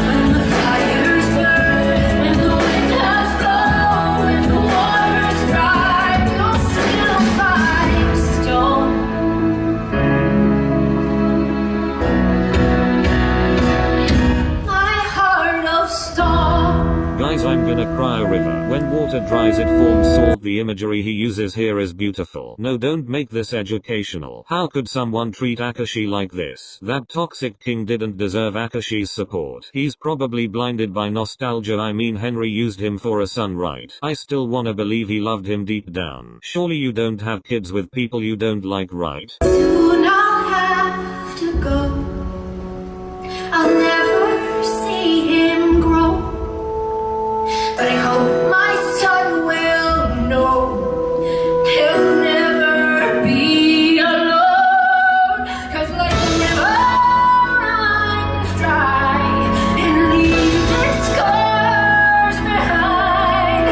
When the fires burn, when the wind has blown, when the water's dry, you'll still find stone. My heart of stone. Guys, I'm gonna cry a river. When water dries, it forms salt. The imagery he uses here is beautiful. No, don't make this educational. How could someone treat Akaashi like this? That toxic king didn't deserve Akaashi's support. He's probably blinded by nostalgia. I mean, Henry used him for a son, right? I still wanna believe he loved him deep down. Surely you don't have kids with people you don't like, right? Soon I'll have to go. I'll never see him grow. But I hope my son will know he'll never be alone. 'Cause life never runs dry and leaves its scars behind.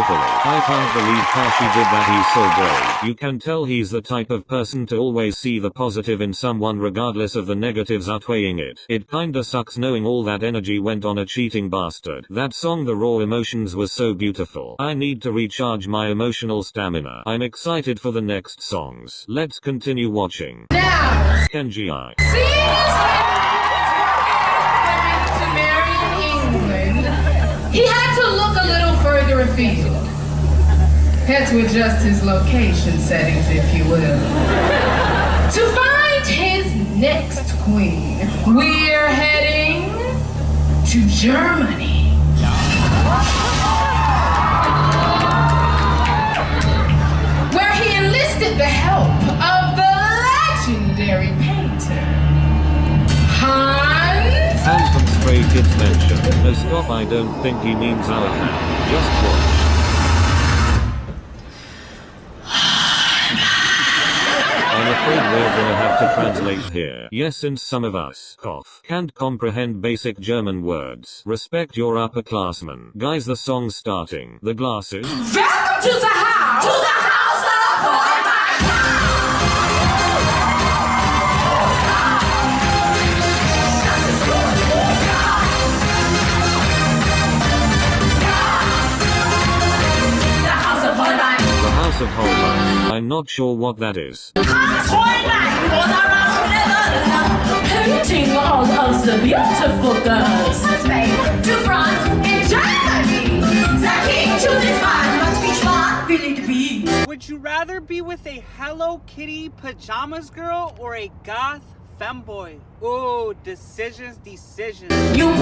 beautifully. I can't believe Kashi did that. He's so brave. You can tell he's the type of person to always see the positive in someone regardless of the negatives outweighing it. It kinda sucks knowing all that energy went on a cheating bastard. That song The Raw Emotions was so beautiful. I need to recharge my emotional stamina. I'm excited for the next songs. Let's continue watching. Now, Kenji. to marry in England, he had to look a little further afield. Had to adjust his location settings, if you will. To find his next queen, we're heading to Germany. Where he enlisted the help of the legendary painter, Hans. And some Stray Kids mention. No stop, I don't think he means our hand. Just watch. I'm afraid we're gonna have to translate here. Yes, since some of us, can't comprehend basic German words. Respect your upperclassmen. Guys, the song's starting. The glasses. Welcome to the house! To the house of The House of Holbein. I'm not sure what that is. Painting all of the beautiful girls. Spain to France and Germany. The king chooses one, but which one will it be? Would you rather be with a Hello Kitty pajamas girl or a goth femboy? Oh, decisions. You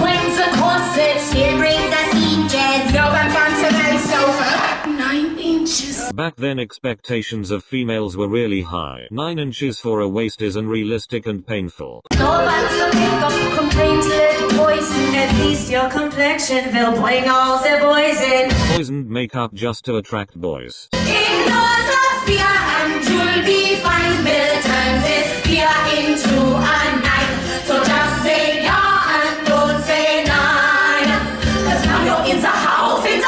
bring the corsets, he brings the sieges. No one wants a nice sofa. 9 inches. Back then expectations of females were really high. 9 inches for a waist is unrealistic and painful. So what's the makeup complaint, little poison? At least your complexion will bring all the boys in. Poisoned makeup just to attract boys. Ignore the fear and you'll be fine. We'll turn this fear into a knife. So just say yeah and don't say nine. Cause now you're in the house of Holbein,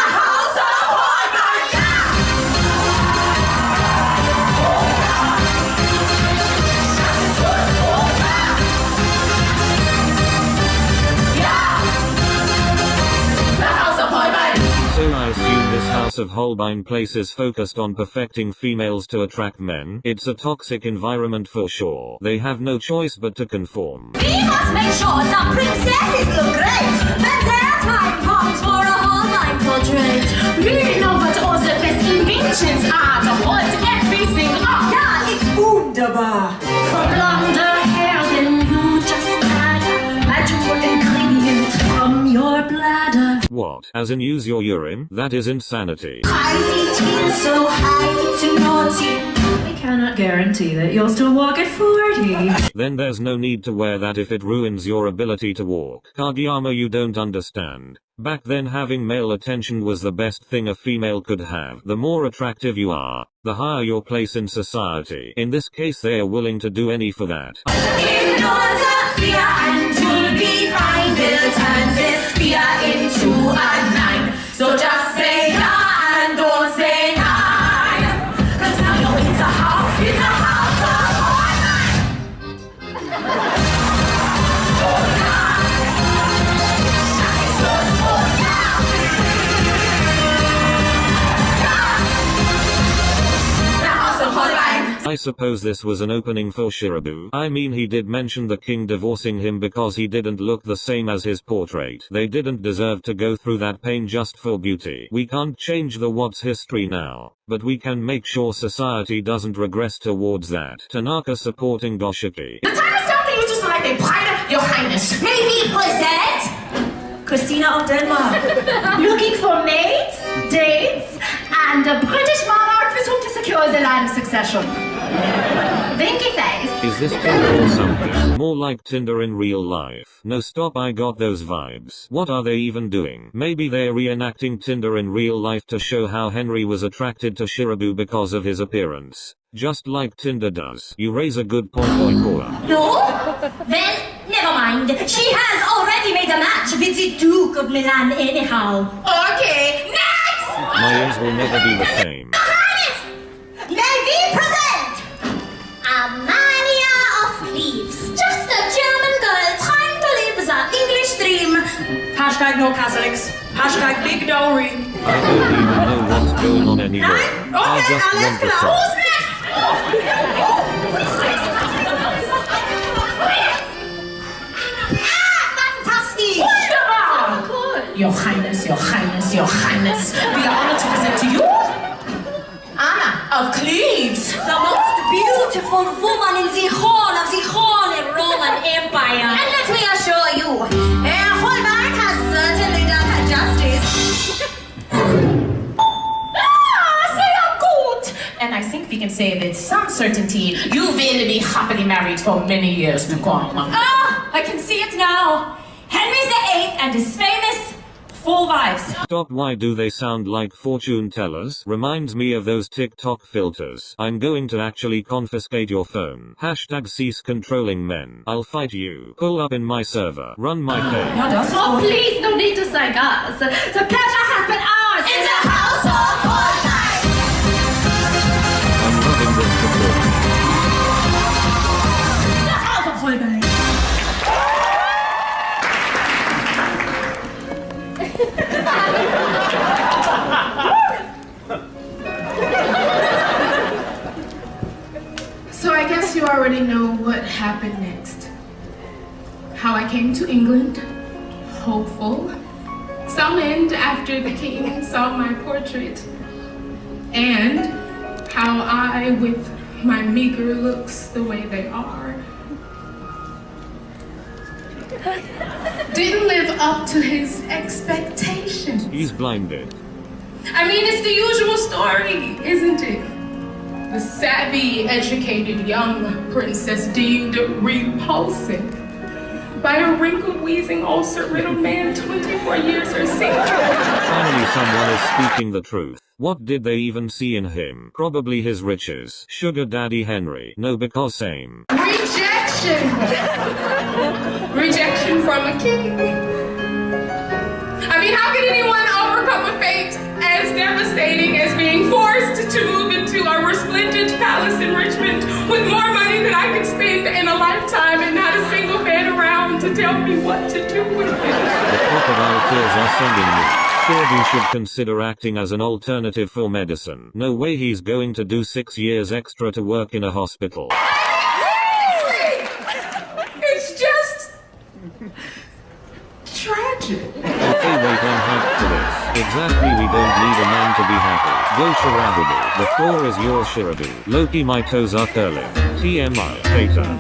yeah! The house of Holbein. So I assume this House of Holbein place is focused on perfecting females to attract men. It's a toxic environment for sure. They have no choice but to conform. We must make sure the princesses look great when their time comes for a Holbein portrait. We know what all the best inventions are to hold everything up. Yeah, it's wunderbar. For blonder hair, then you just add a magical ingredient from your bladder. What? As in use your urine? That is insanity. Icy tears so high to naughty. I cannot guarantee that you'll still walk at 40. Then there's no need to wear that if it ruins your ability to walk. Kageyama, you don't understand. Back then having male attention was the best thing a female could have. The more attractive you are, the higher your place in society. In this case they are willing to do any for that. Ignore the fear and you'll be fine. We'll turn this fear into a 9. So just say yeah and don't say nine. Cause now you're in the house of Holbein. I suppose this was an opening for Shirabu. I mean, he did mention the king divorcing him because he didn't look the same as his portrait. They didn't deserve to go through that pain just for beauty. We can't change the what's history now, but we can make sure society doesn't regress towards that. Tanaka supporting Goshiki. The time is stopping you to select a pilot, your highness. May we present Christina of Denmark. Looking for mates, dates, and a British monarch with whom to secure the line of succession. Vinky face. Is this Tinder or something? More like Tinder in real life. No stop, I got those vibes. What are they even doing? Maybe they're reenacting Tinder in real life to show how Henry was attracted to Shirabu because of his appearance. Just like Tinder does. You raise a good point, Oikoa. No? Then, never mind. She has already made a match with the Duke of Milan anyhow. Okay, next! My ears will never be the same. May we present Amalia of Cleeves. Just a German girl trying to live the English dream. Hashtag no Catholics. Hashtag big dowry. I don't even know what's going on anymore. I just want the song. Who's next? Fantastic! Wunderbar! Your Highness, Your Highness, Your Highness. We are honored to present to you Anna of Cleeves. The most beautiful woman in the whole of the Holy Roman Empire. And let me assure you, Herr Holbein has certainly done her justice. Sehr gut! And I think we can say with some certainty, you will be happily married for many years to come. Ah, I can see it now. Henry VIII and his famous 4 wives. Stop, why do they sound like fortune tellers? Reminds me of those TikTok filters. I'm going to actually confiscate your phone. Hashtag cease controlling men. I'll fight you. Pull up in my server. Run my page. Oh, please, no need to thank us. The pleasure has been ours. In the house of Holbein. I'm loving this performance. The House of Holbein. So I guess you already know what happened next. How I came to England, hopeful, summoned after the king saw my portrait, and how I, with my meager looks the way they are, didn't live up to his expectations. He's blinded. I mean, it's the usual story, isn't it? The savvy, educated young princess deemed repulsive by a wrinkled, wheezing, ulcer-riddled man 24 years her senior. Finally someone is speaking the truth. What did they even see in him? Probably his riches. Sugar daddy Henry. No, because same. Rejection! Rejection from a king. I mean, how can anyone overcome a fate as devastating as being forced to move into a resplendent palace in Richmond with more money than I could spend in a lifetime and not a single man around to tell me what to do with it? The crocodile tears are sending me. Sure, you should consider acting as an alternative for medicine. No way he's going to do 6 years extra to work in a hospital. It's just tragic. Okay, wait, I'm hyped for this. Exactly, we don't need a man to be happy. Go Shirabu. The floor is yours, Shirabu. Loki, my toes are curling. TMI, hater.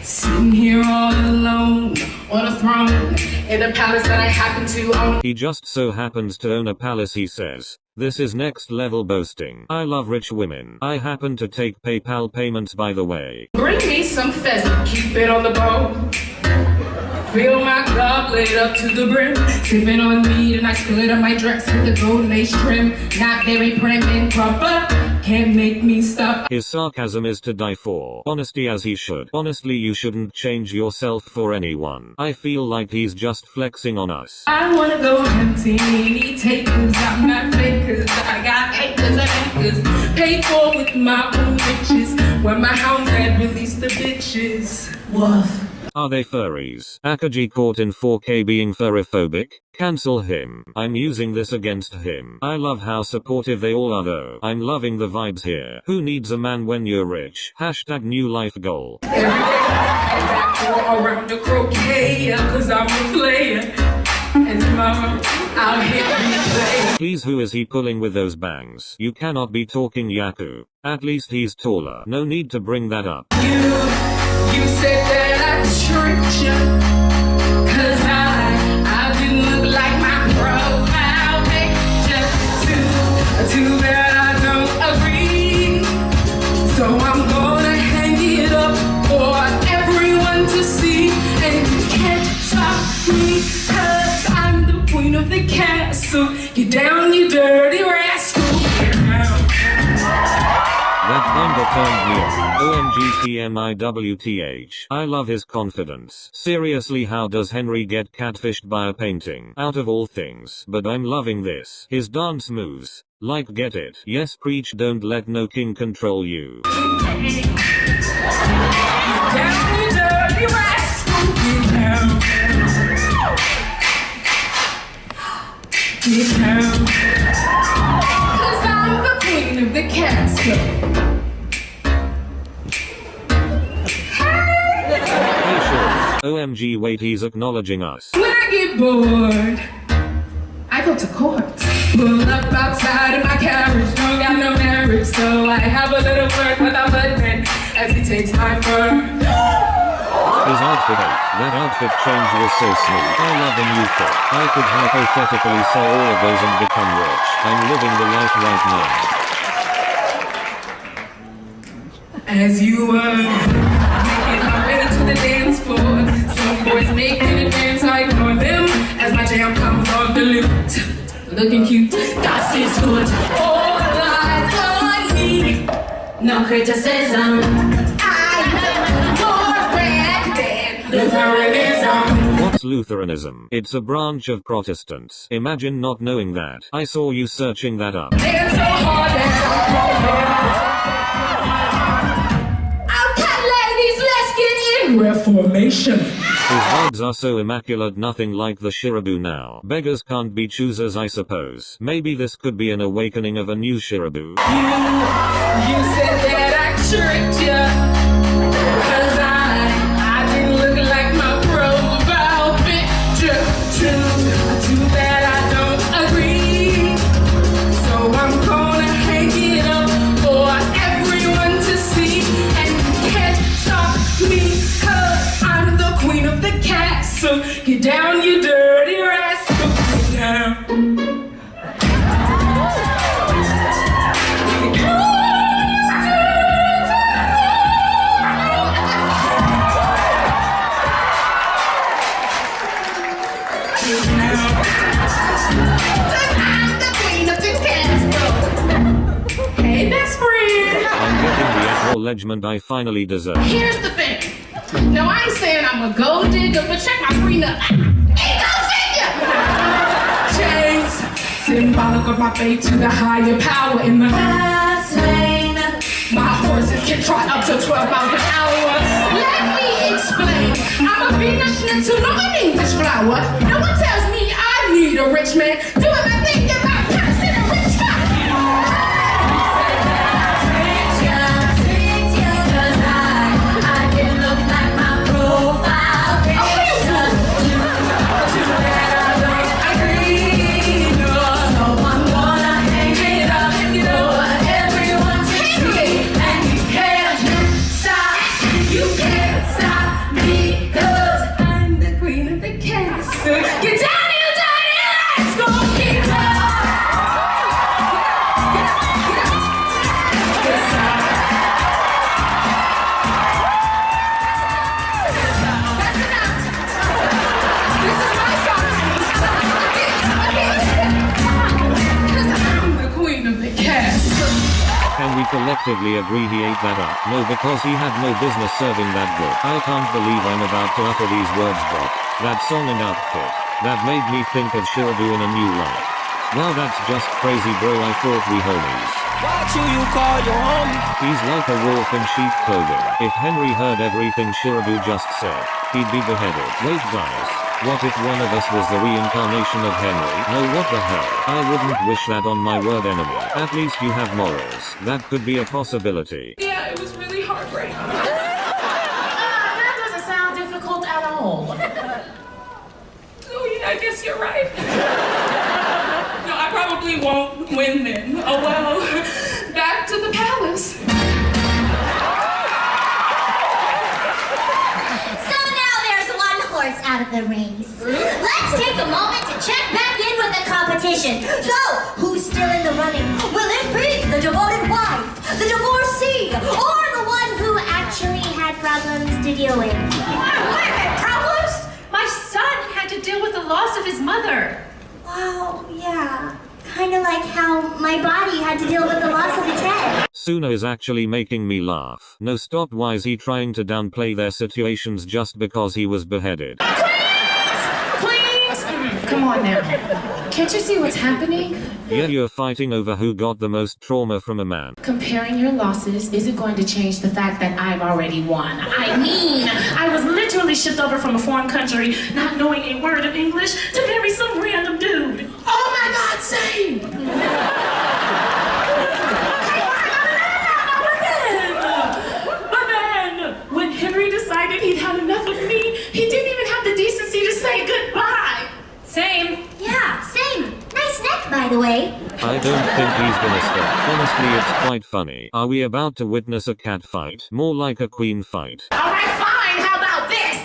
Sitting here all alone on a throne in a palace that I happen to own. He just so happens to own a palace, he says. This is next level boasting. I love rich women. I happen to take PayPal payments, by the way. Bring me some pheasant, keep it on the bone. Fill my goblet up to the brim. Sipping on meat and I spill it on my dress with a golden lace trim. Not very prim and proper. Can't make me stop. His sarcasm is to die for. Honesty as he should. Honestly, you shouldn't change yourself for anyone. I feel like he's just flexing on us. I wanna go hunting, any takers. I'm not fakers. I got acres and acres. Paid for with my own riches. When my hounds had released the bitches. Woof. Are they furries? Akaashi caught in 4K being furryphobic? Cancel him. I'm using this against him. I love how supportive they all are though. I'm loving the vibes here. Who needs a man when you're rich? Hashtag new life goal. Every day I back around the croquet, cause I'm a player. And tomorrow I'll hit replay. Please, who is he pulling with those bangs? You cannot be talking Yaku. At least he's taller. No need to bring that up. You said that I tricked you, cause I didn't look like my profile picture. Too bad I don't agree. So I'm gonna hang it up for everyone to see. And you can't stop me, cause I'm the queen of the castle. Get down, you dirty rascal. Get down. That kinda turned me on. OMG TMIWTH. I love his confidence. Seriously, how does Henry get catfished by a painting? Out of all things. But I'm loving this. His dance moves. Like, get it? Yes, preach, don't let no king control you. Down, you dirty rascal. Get down. Get down. 'Cause I'm the queen of the castle. Hey, sure. OMG, wait, he's acknowledging us. When I get bored, I go to court. Pull up outside in my carriage, don't got no marriage, so I have a little flirt with our husband as he takes my fur. His outfit, that outfit change was so smooth. I love a new fit. I could hypothetically sell all of those and become rich. I'm living the life right now. As you were making my way to the dance floor, some boys making a dance, I ignore them as my jam comes on the loop. Looking cute, das is good. All eyes on me, no criticism. I'm more red than Lutheranism. What's Lutheranism? It's a branch of Protestants. Imagine not knowing that. I saw you searching that up. They're so hard that okay, ladies, let's get in Reformation. His vibes are so immaculate, nothing like the Shirabu now. Beggars can't be choosers, I suppose. Maybe this could be an awakening of a new Shirabu. You said that I tricked ya, 'cause I didn't look like my profile picture too bad I don't agree. So I'm gonna hang it up for everyone to see, and you can't stop me, 'cause I'm the queen of the castle. Get down, you dirty rascal. Get down. Hey, best friend. I'm getting the acknowledgement I finally deserve. Here's the thing. Now, I ain't saying I'm a gold digger, but check my prenup. Ain't go figure! Chains, symbolic of my faith to the higher power in the fast lane. My horses can trot up to 12 miles an hour. Let me explain. I'm a Venus schnitzel, not an English flower. No one tells me I need a rich man. Doing my thing, get my person a rich guy. Get down, you dirty rascal! Get down! That's enough! This is my song! Because I'm the queen of the castle. Can we collectively agree he ate that up? No, because he had no business serving that good. I can't believe I'm about to utter these words, but that song and outfit, that made me think of Shirabu in a new light. Wow, that's just crazy, bro. I thought we homies. What you call your homie? He's like a wolf in sheep clothing. If Henry heard everything Shirabu just said, he'd be beheaded. Wait, guys. What if one of us was the reincarnation of Henry? No, what the hell? I wouldn't wish that on my word enemy. At least you have morals. That could be a possibility. Yeah, it was really heartbreaking. That doesn't sound difficult at all. Oh, yeah, I guess you're right. No, I probably won't win then. Oh, well, back to the palace. So now there's one horse out of the race. Let's take a moment to check back in with the competition. So, who's still in the running? Will it be the devoted wife, the divorcee, or the one who actually had problems to deal with? What? Problems? My son had to deal with the loss of his mother. Wow, yeah. Kind of like how my body had to deal with the loss of its head. Suna is actually making me laugh. No, stop. Why is he trying to downplay their situations just because he was beheaded? Please! Come on now. Can't you see what's happening? Yeah, you're fighting over who got the most trauma from a man. Comparing your losses isn't going to change the fact that I've already won. I mean, I was literally shipped over from a foreign country, not knowing a word of English, to marry some random dude. Oh my God, same! But then, when Henry decided he'd had enough of me, he didn't even have the decency to say goodbye. Same. Yeah, same. Nice neck, by the way. I don't think he's gonna stop. Honestly, it's quite funny. Are we about to witness a cat fight? More like a queen fight. Alright, fine, how about this?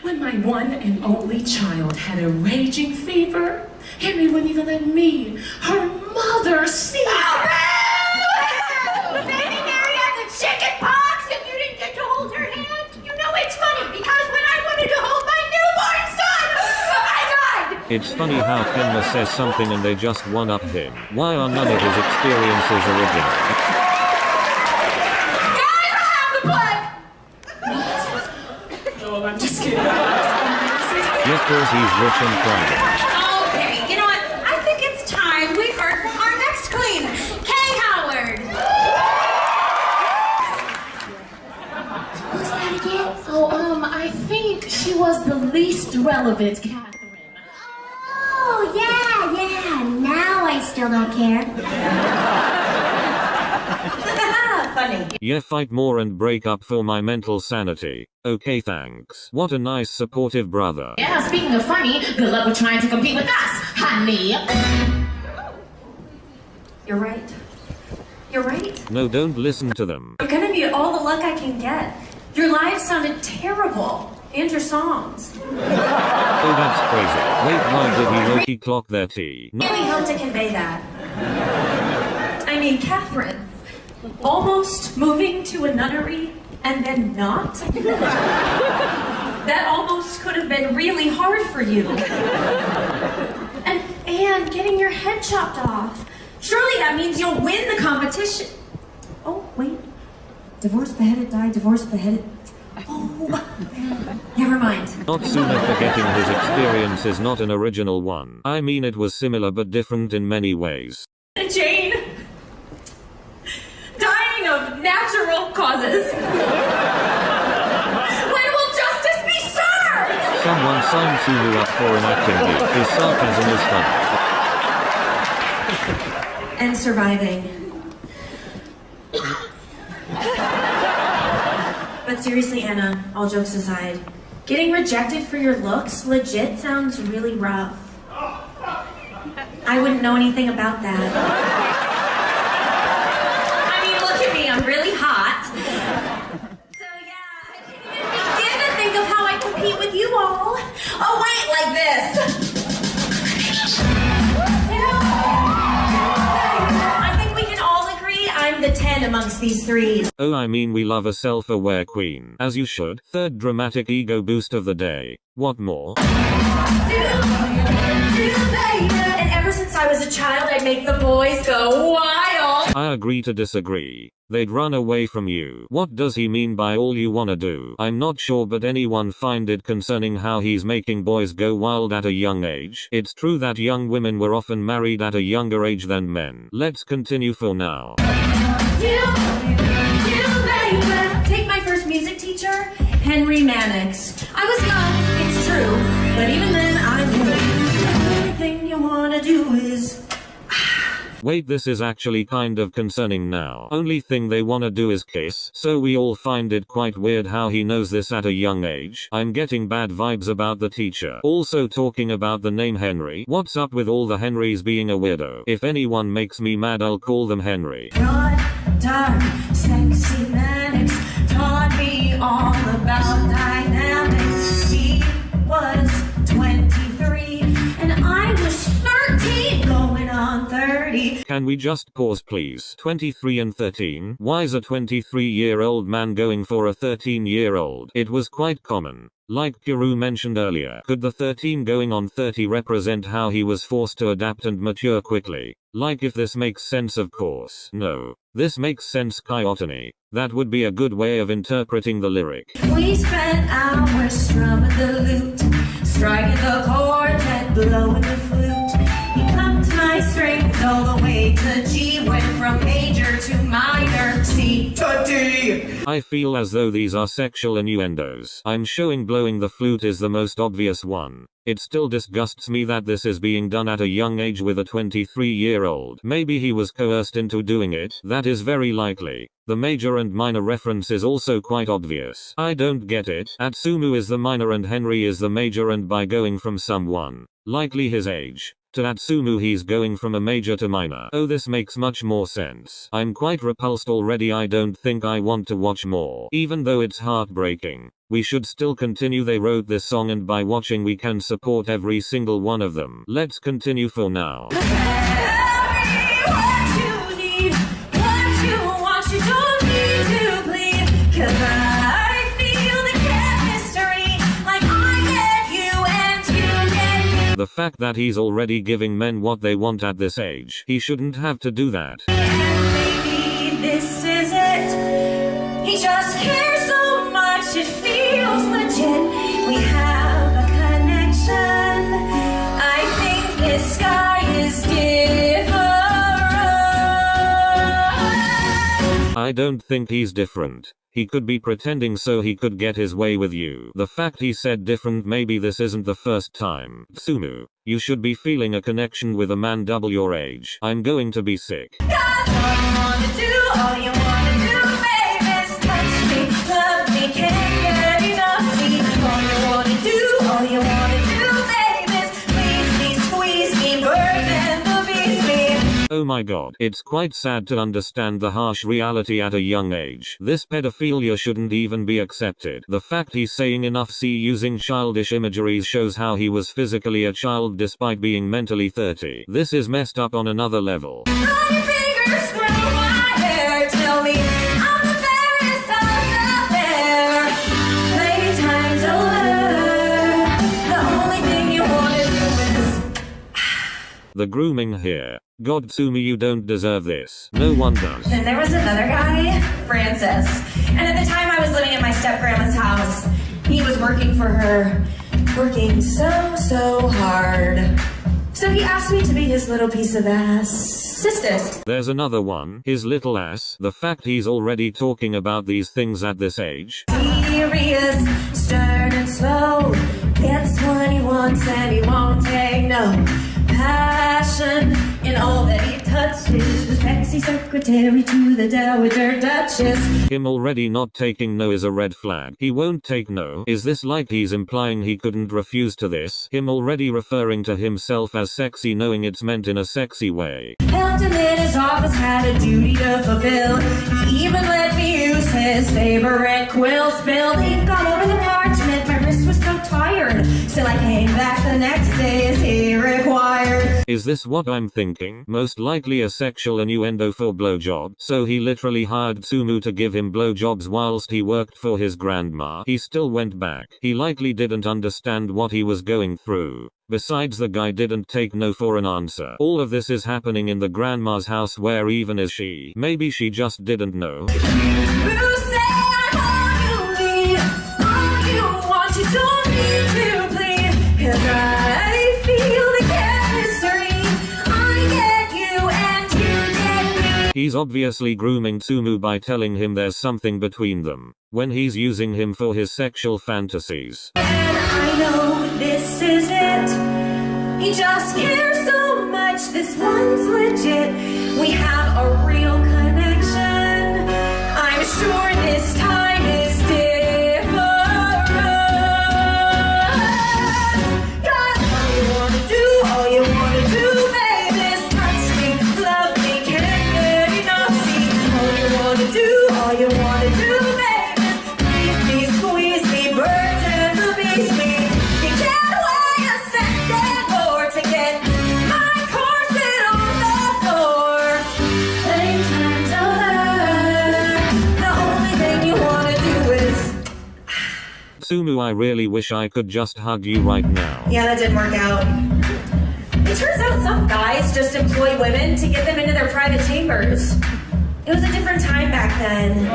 When my one and only child had a raging fever, Henry wouldn't even let me, her mother, see her. Baby Mary had the chicken pox and you didn't get to hold her hand? You know it's funny because when I wanted to hold my newborn son, I died! It's funny how Kenma says something and they just one-up him. Why are none of his experiences original? Guys, I have the plague! Oh, I'm just kidding. Yeah, cause he's rich and private. Okay, you know what? I think it's time we heard from our next queen, Kay Howard. Who's that again? Oh, I think she was the least relevant Katherine. Oh, yeah. Now I still don't care. Funny. Yeah, fight more and break up for my mental sanity. Okay, thanks. What a nice supportive brother. Yeah, speaking of funny, good luck with trying to compete with us, honey. You're right. You're right. No, don't listen to them. You're gonna need all the luck I can get. Your live sounded terrible. And your songs. Oh, that's crazy. Wait, why did he Loki clock their tea? Really hard to convey that. I mean, Catherine, almost moving to a nunnery and then not? That almost could have been really hard for you. And getting your head chopped off. Surely that means you'll win the competition. Oh, wait. Divorced, beheaded, died, divorced, beheaded. Oh, never mind. Not Suna forgetting his experience is not an original one. I mean, it was similar but different in many ways. Jane, dying of natural causes. When will justice be served? Someone signed Sunu up for an acting gig. His sarcasm is funny. And surviving. But seriously, Anna, all jokes aside, getting rejected for your looks legit sounds really rough. I wouldn't know anything about that. I mean, look at me, I'm really hot. So yeah, I can't even begin to think of how I compete with you all. Oh wait, like this. I think we can all agree I'm the 10 amongst these threes. Oh, I mean, we love a self-aware queen. As you should. Third dramatic ego boost of the day. What more? And ever since I was a child, I'd make the boys go wild. I agree to disagree. They'd run away from you. What does he mean by all you wanna do? I'm not sure, but anyone find it concerning how he's making boys go wild at a young age? It's true that young women were often married at a younger age than men. Let's continue for now. Take my first music teacher, Henry Mannix. I was young, it's true, but even then I knew the only thing you wanna do is... Wait, this is actually kind of concerning now. Only thing they wanna do is kiss, so we all find it quite weird how he knows this at a young age. I'm getting bad vibes about the teacher. Also talking about the name Henry. What's up with all the Henrys being a weirdo? If anyone makes me mad, I'll call them Henry. Broad, dark, sexy Mannix taught me all about dynamics. He was 23 and I was 13 going on 30. Can we just pause please? 23 and 13? Why is a 23-year-old man going for a 13-year-old? It was quite common. Like Kuru mentioned earlier, could the 13 going on 30 represent how he was forced to adapt and mature quickly? Like if this makes sense, of course. No. This makes sense, Kaiotani. That would be a good way of interpreting the lyric. We spent hours strumming the lute, striking the chords and blowing the flute. He plucked my strings all the way to G, went from major to minor, C to D. I feel as though these are sexual innuendos. I'm showing blowing the flute is the most obvious one. It still disgusts me that this is being done at a young age with a 23-year-old. Maybe he was coerced into doing it. That is very likely. The major and minor reference is also quite obvious. I don't get it. Atsumu is the minor and Henry is the major, and by going from someone, likely his age, to Atsumu he's going from a major to minor. Oh, this makes much more sense. I'm quite repulsed already. I don't think I want to watch more. Even though it's heartbreaking, we should still continue. They wrote this song and by watching we can support every single one of them. Let's continue for now. The fact that he's already giving men what they want at this age, he shouldn't have to do that. Maybe this is it. He just cares so much, it feels legit. We have a connection. I think this guy is different. I don't think he's different. He could be pretending so he could get his way with you. The fact he said different, maybe this isn't the first time. Atsumu, you should be feeling a connection with a man double your age. I'm going to be sick. All you wanna do, baby, is touch me, love me, can't get enough. See, all you wanna do, baby, is please me, squeeze me, birds and the bees me. Oh my god, it's quite sad to understand the harsh reality at a young age. This pedophilia shouldn't even be accepted. The fact he's saying enough C using childish imageries shows how he was physically a child despite being mentally 30. This is messed up on another level. Run your fingers through my hair, tell me I'm the fairest of the fair. Playtime's over, the only thing you wanna do is... The grooming here. God, Tsumi, you don't deserve this. No one does. Then there was another guy, Francis. And at the time I was living at my step-grandma's house. He was working for her, working so hard. So he asked me to be his little piece of assistant. There's another one, his little ass. The fact he's already talking about these things at this age. Serious, stern and slow. Gets what he wants and he won't take no. Passion in all that he touches. The sexy secretary to the Dowager Duchess. Him already not taking no is a red flag. He won't take no. Is this like he's implying he couldn't refuse to this? Him already referring to himself as sexy knowing it's meant in a sexy way. Helped him in his office, had a duty to fulfill. He even let me use his favorite quill. Spilled ink all over the parchment. My wrist was so tired. Still I came back the next day as he required. Is this what I'm thinking? Most likely a sexual innuendo for blowjob. So he literally hired Tsumu to give him blowjobs whilst he worked for his grandma. He still went back. He likely didn't understand what he was going through. Besides, the guy didn't take no for an answer. All of this is happening in the grandma's house, where even is she? Maybe she just didn't know. You say I'm all you need, all you want, you don't need to plead. 'Cause I feel the chemistry, I get you and you get me. He's obviously grooming Tsumu by telling him there's something between them, when he's using him for his sexual fantasies. And I know this is it. He just cares so much, this one's legit. We have a real connection. I'm sure this time is different. 'Cause all you wanna do, baby, is touch me, love me, can't get enough. See, all you wanna do, baby, is please me, squeeze me, birds and the bees me. You can't wait a second more to get my corset on the floor. Playtime's over, the only thing you wanna do is... Tsumu, I really wish I could just hug you right now. Yeah, that didn't work out. It turns out some guys just employ women to get them into their private chambers. It was a different time back then.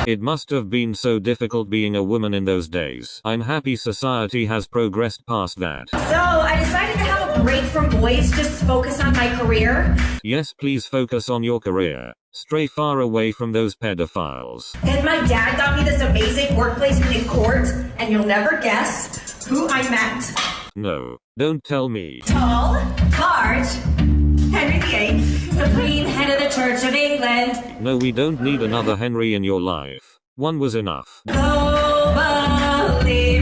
It must have been so difficult being a woman in those days. I'm happy society has progressed past that. So I decided to have a break from boys, just focus on my career. Yes, please focus on your career. Stray far away from those pedophiles. And my dad got me this amazing work placement in court, and you'll never guess who I met. No, don't tell me. Tall, large, Henry VIII, supreme head of the Church of England. No, we don't need another Henry in your life. One was enough. Globally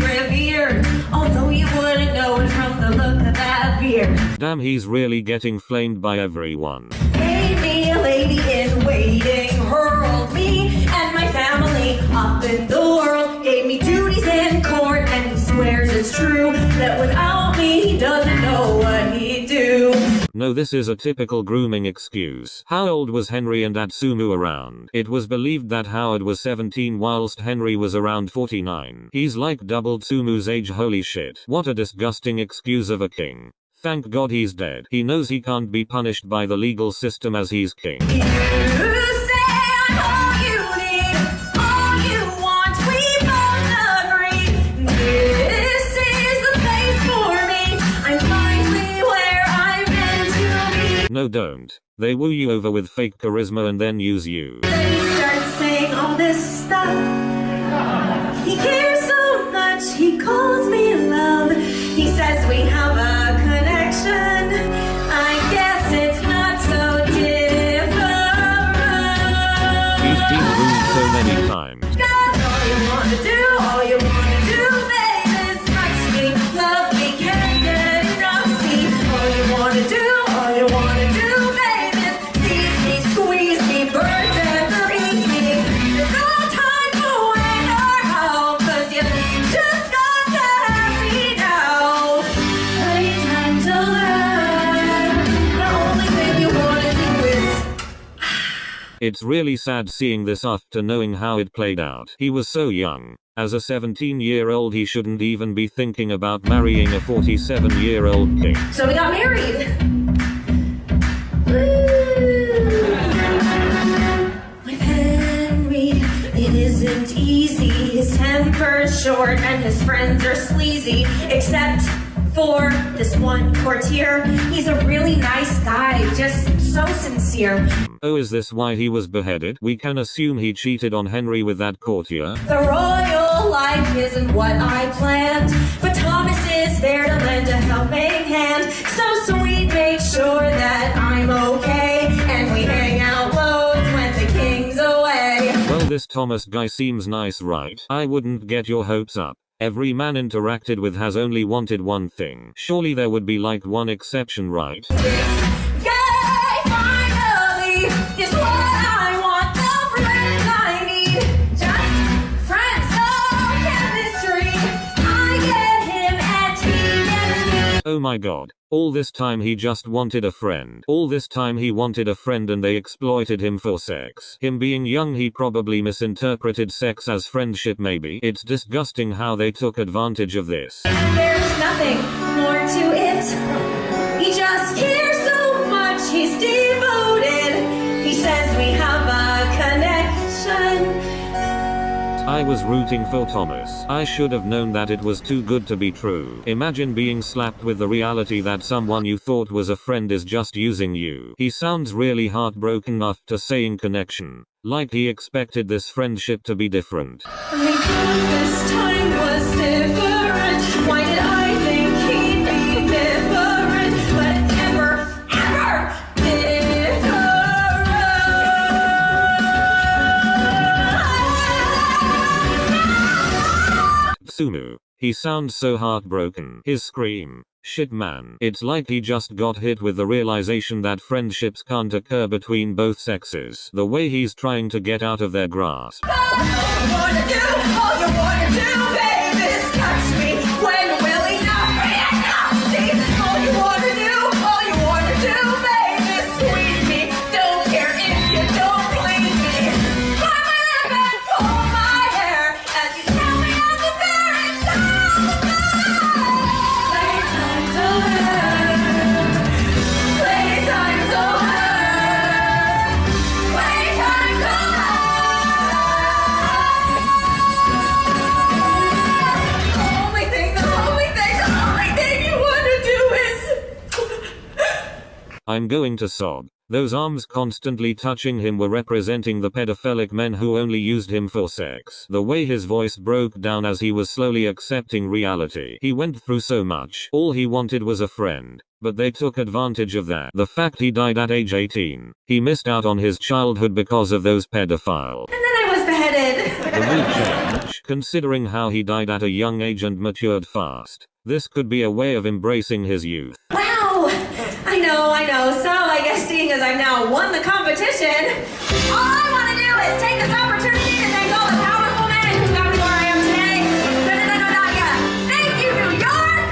revered, although you wouldn't know it from the look of that beard. Damn, he's really getting flamed by everyone. Made me a lady in waiting, hurled me and my family up in the world, gave me duties in court, and he swears it's true that without me he doesn't know what he'd do. No, this is a typical grooming excuse. How old was Henry and Atsumu around? It was believed that Howard was 17 whilst Henry was around 49. He's like double Tsumu's age. Holy shit. What a disgusting excuse of a king. Thank God he's dead. He knows he can't be punished by the legal system as he's king. You say I'm all you need, all you want, we both agree. This is the place for me, I'm finally where I've been to be. No, don't. They woo you over with fake charisma and then use you. Then he starts saying all this stuff. He cares so much, he calls me love. He says we have a connection. I guess it's not so different. He's been rude so many times. That's all you wanna do, babe, is touch me, love me, can't get enough. See, all you wanna do, babe, is tease me, squeeze me, burn and breathe me. There's no time to wait or hope, 'cause you just got to have me now. Playtime to learn. The only thing you wanna do is. It's really sad seeing this after knowing how it played out. He was so young. As a 17-year-old, he shouldn't even be thinking about marrying a 47-year-old king. So we got married. With Henry, it isn't easy. His temper's short and his friends are sleazy, except for this one courtier. He's a really nice guy, just so sincere. Oh, is this why he was beheaded? We can assume he cheated on Henry with that courtier. The royal life isn't what I planned, but Thomas is there to lend a helping hand. So sweet, make sure that I'm okay, and we hang out loads when the king's away. Well, this Thomas guy seems nice, right? I wouldn't get your hopes up. Every man interacted with has only wanted one thing. Surely there would be like one exception, right? This guy finally is what I want, the friends I need. Just friends, no chemistry. I get him and he gets me. Oh my god. All this time he just wanted a friend. All this time he wanted a friend and they exploited him for sex. Him being young, he probably misinterpreted sex as friendship maybe. It's disgusting how they took advantage of this. There's nothing more to it. He just cares so much, he's devoted. He says we have a connection. I was rooting for Thomas. I should have known that it was too good to be true. Imagine being slapped with the reality that someone you thought was a friend is just using you. He sounds really heartbroken after saying connection. Like he expected this friendship to be different. I thought this time was different. Why did I think he'd be different? But it's never, ever different. Atsumu. He sounds so heartbroken. His scream. Shit man. It's like he just got hit with the realization that friendships can't occur between both sexes. The way he's trying to get out of their grasp. All you wanna do, babe, is touch me. When will he not be enough? See, all you wanna do, babe, is squeeze me. Don't care if you don't please me. Bite my lip and pull my hair as you tell me I'm the very top. Playtime to learn. I'm going to sob. Those arms constantly touching him were representing the pedophilic men who only used him for sex. The way his voice broke down as he was slowly accepting reality. He went through so much. All he wanted was a friend. But they took advantage of that. The fact he died at age 18. He missed out on his childhood because of those pedophiles. And then I was beheaded. The mood change, considering how he died at a young age and matured fast. This could be a way of embracing his youth. Wow! I know. So I guess seeing as I've now won the competition, all I want to do is take this opportunity to thank all the powerful men who got me where I am today. No, not yet. Thank you, New York!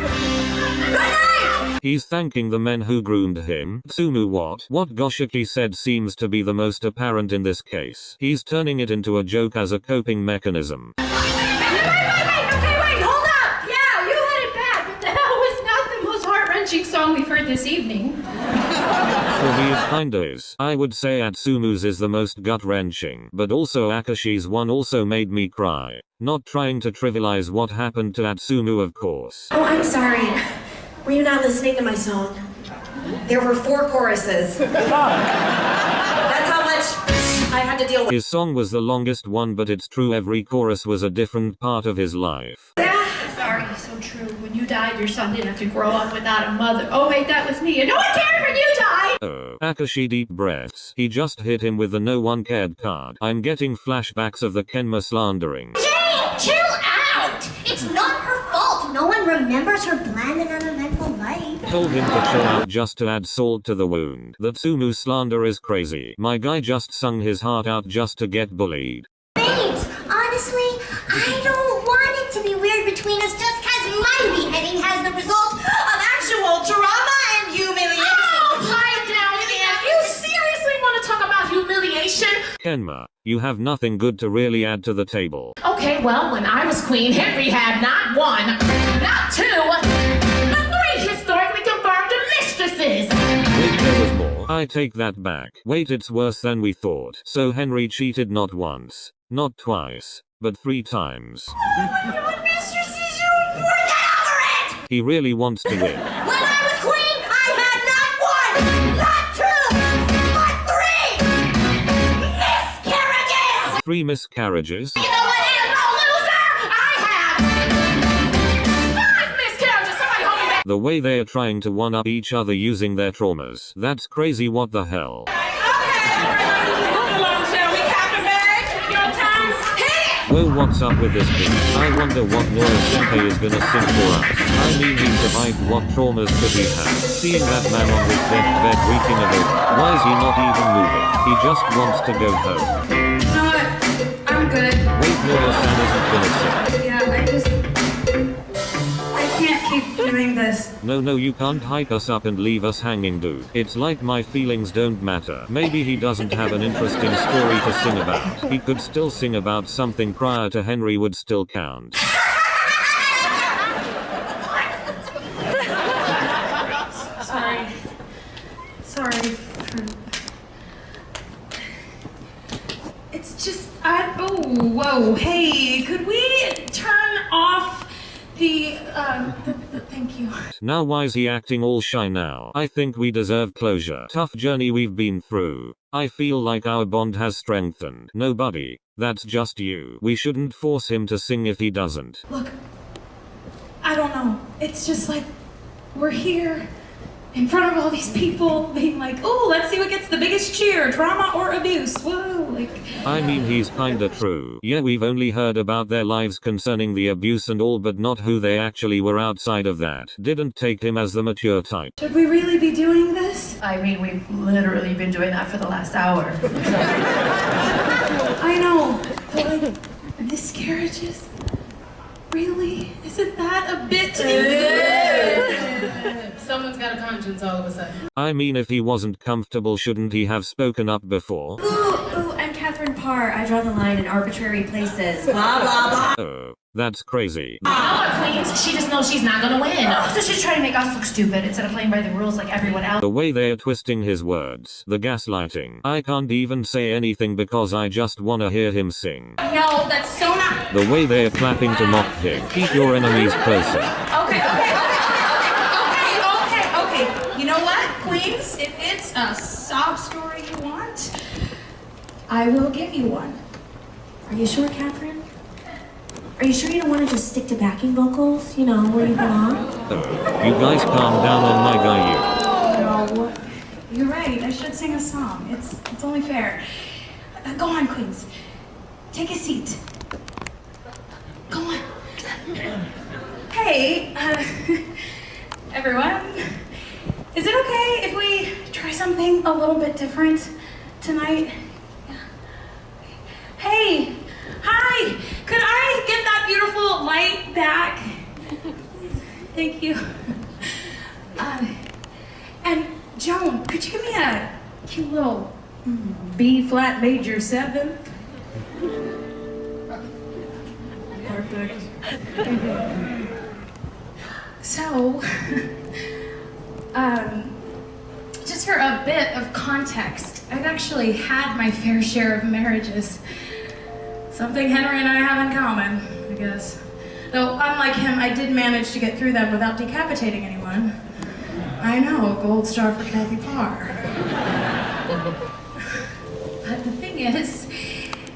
Good night! He's thanking the men who groomed him. Atsumu what Goshiki said seems to be the most apparent in this case. He's turning it into a joke as a coping mechanism. Song we've heard this evening. For me it kinda is. I would say Atsumu's is the most gut-wrenching, but also Akaashi's one also made me cry. Not trying to trivialize what happened to Atsumu, of course. Oh, I'm sorry. Were you not listening to my song? There were 4 choruses. That's how much I had to deal with. His song was the longest one, but it's true every chorus was a different part of his life. Sorry, so true. When you died, your son didn't have to grow up without a mother. Oh wait, that was me. And no one cared when you died! Akaashi deep breaths. He just hit him with the no one cared card. I'm getting flashbacks of the Kenma slandering. Jane, chill out! It's not her fault. No one remembers her bland and uneventful life. Told him to chill out just to add salt to the wound. The Tsumu slander is crazy. My guy just sung his heart out just to get bullied. Babes, honestly, I don't want it to be weird between us just because my beheading has the result of actual trauma and humiliation. Oh, pipe down, man. You seriously want to talk about humiliation? Kenma, you have nothing good to really add to the table. Okay, well, when I was queen, Henry had not 1, not 2, but 3 historically confirmed mistresses. Wait, there was more. I take that back. Wait, it's worse than we thought. So Henry cheated not once, not twice, but 3 times. Oh my God, mistresses, you were over it! He really wants to win. When I was queen, I had not 1, not 2, but 3 miscarriages! 3 miscarriages? You know what, Ambo loser? I had 5 miscarriages. Somebody hold me back. The way they are trying to one-up each other using their traumas. That's crazy, what the hell? Well, what's up with this beat? I wonder what Nora Senpai is gonna sing for us. I mean, he survived, what traumas could he have? Seeing that man on his deathbed reeking of it. Why is he not even moving? He just wants to go home. You know what? I'm good. Wait, Nora-san isn't gonna sing. Yeah, I can't keep doing this. No, you can't hype us up and leave us hanging, dude. It's like my feelings don't matter. Maybe he doesn't have an interesting story to sing about. He could still sing about something prior to Henry would still count. Sorry for... It's just, whoa, hey, could we turn off the thank you. Now why is he acting all shy now? I think we deserve closure. Tough journey we've been through. I feel like our bond has strengthened. Nobody. That's just you. We shouldn't force him to sing if he doesn't. Look, I don't know. It's just like, we're here in front of all these people being like, oh, let's see what gets the biggest cheer, drama or abuse. Whoa, like... I mean, he's kinda true. Yeah, we've only heard about their lives concerning the abuse and all, but not who they actually were outside of that. Didn't take him as the mature type. Should we really be doing this? I mean, we've literally been doing that for the last hour. I know, but like, miscarriages? Really? Isn't that a bit... Someone's got a conscience all of a sudden. I mean, if he wasn't comfortable, shouldn't he have spoken up before? Ooh, I'm Catherine Parr. I draw the line in arbitrary places. Blah, blah, blah. Oh, that's crazy. Queens, she just knows she's not gonna win. So she's trying to make us look stupid instead of playing by the rules like everyone else. The way they're twisting his words, the gaslighting. I can't even say anything because I just wanna hear him sing. No, that's so not... The way they're clapping to mock him. Keep your enemies closer. Okay. You know what, Queens? If it's a sob story you want, I will give you one. Are you sure, Catherine? Are you sure you don't want to just stick to backing vocals? You know, where you belong? You guys calm down on my guy, No, you're right. I should sing a song. It's only fair. Go on, Queens. Take a seat. Go on. Hey, everyone. Is it okay if we try something a little bit different tonight? Yeah. Hey, hi. Could I get that beautiful light back? Thank you. And Joan, could you give me a cute little B flat major 7? Perfect. So, just for a bit of context, I've actually had my fair share of marriages. Something Henry and I have in common, I guess. Though, unlike him, I did manage to get through them without decapitating anyone. I know, gold star for Kathy Parr. But the thing is,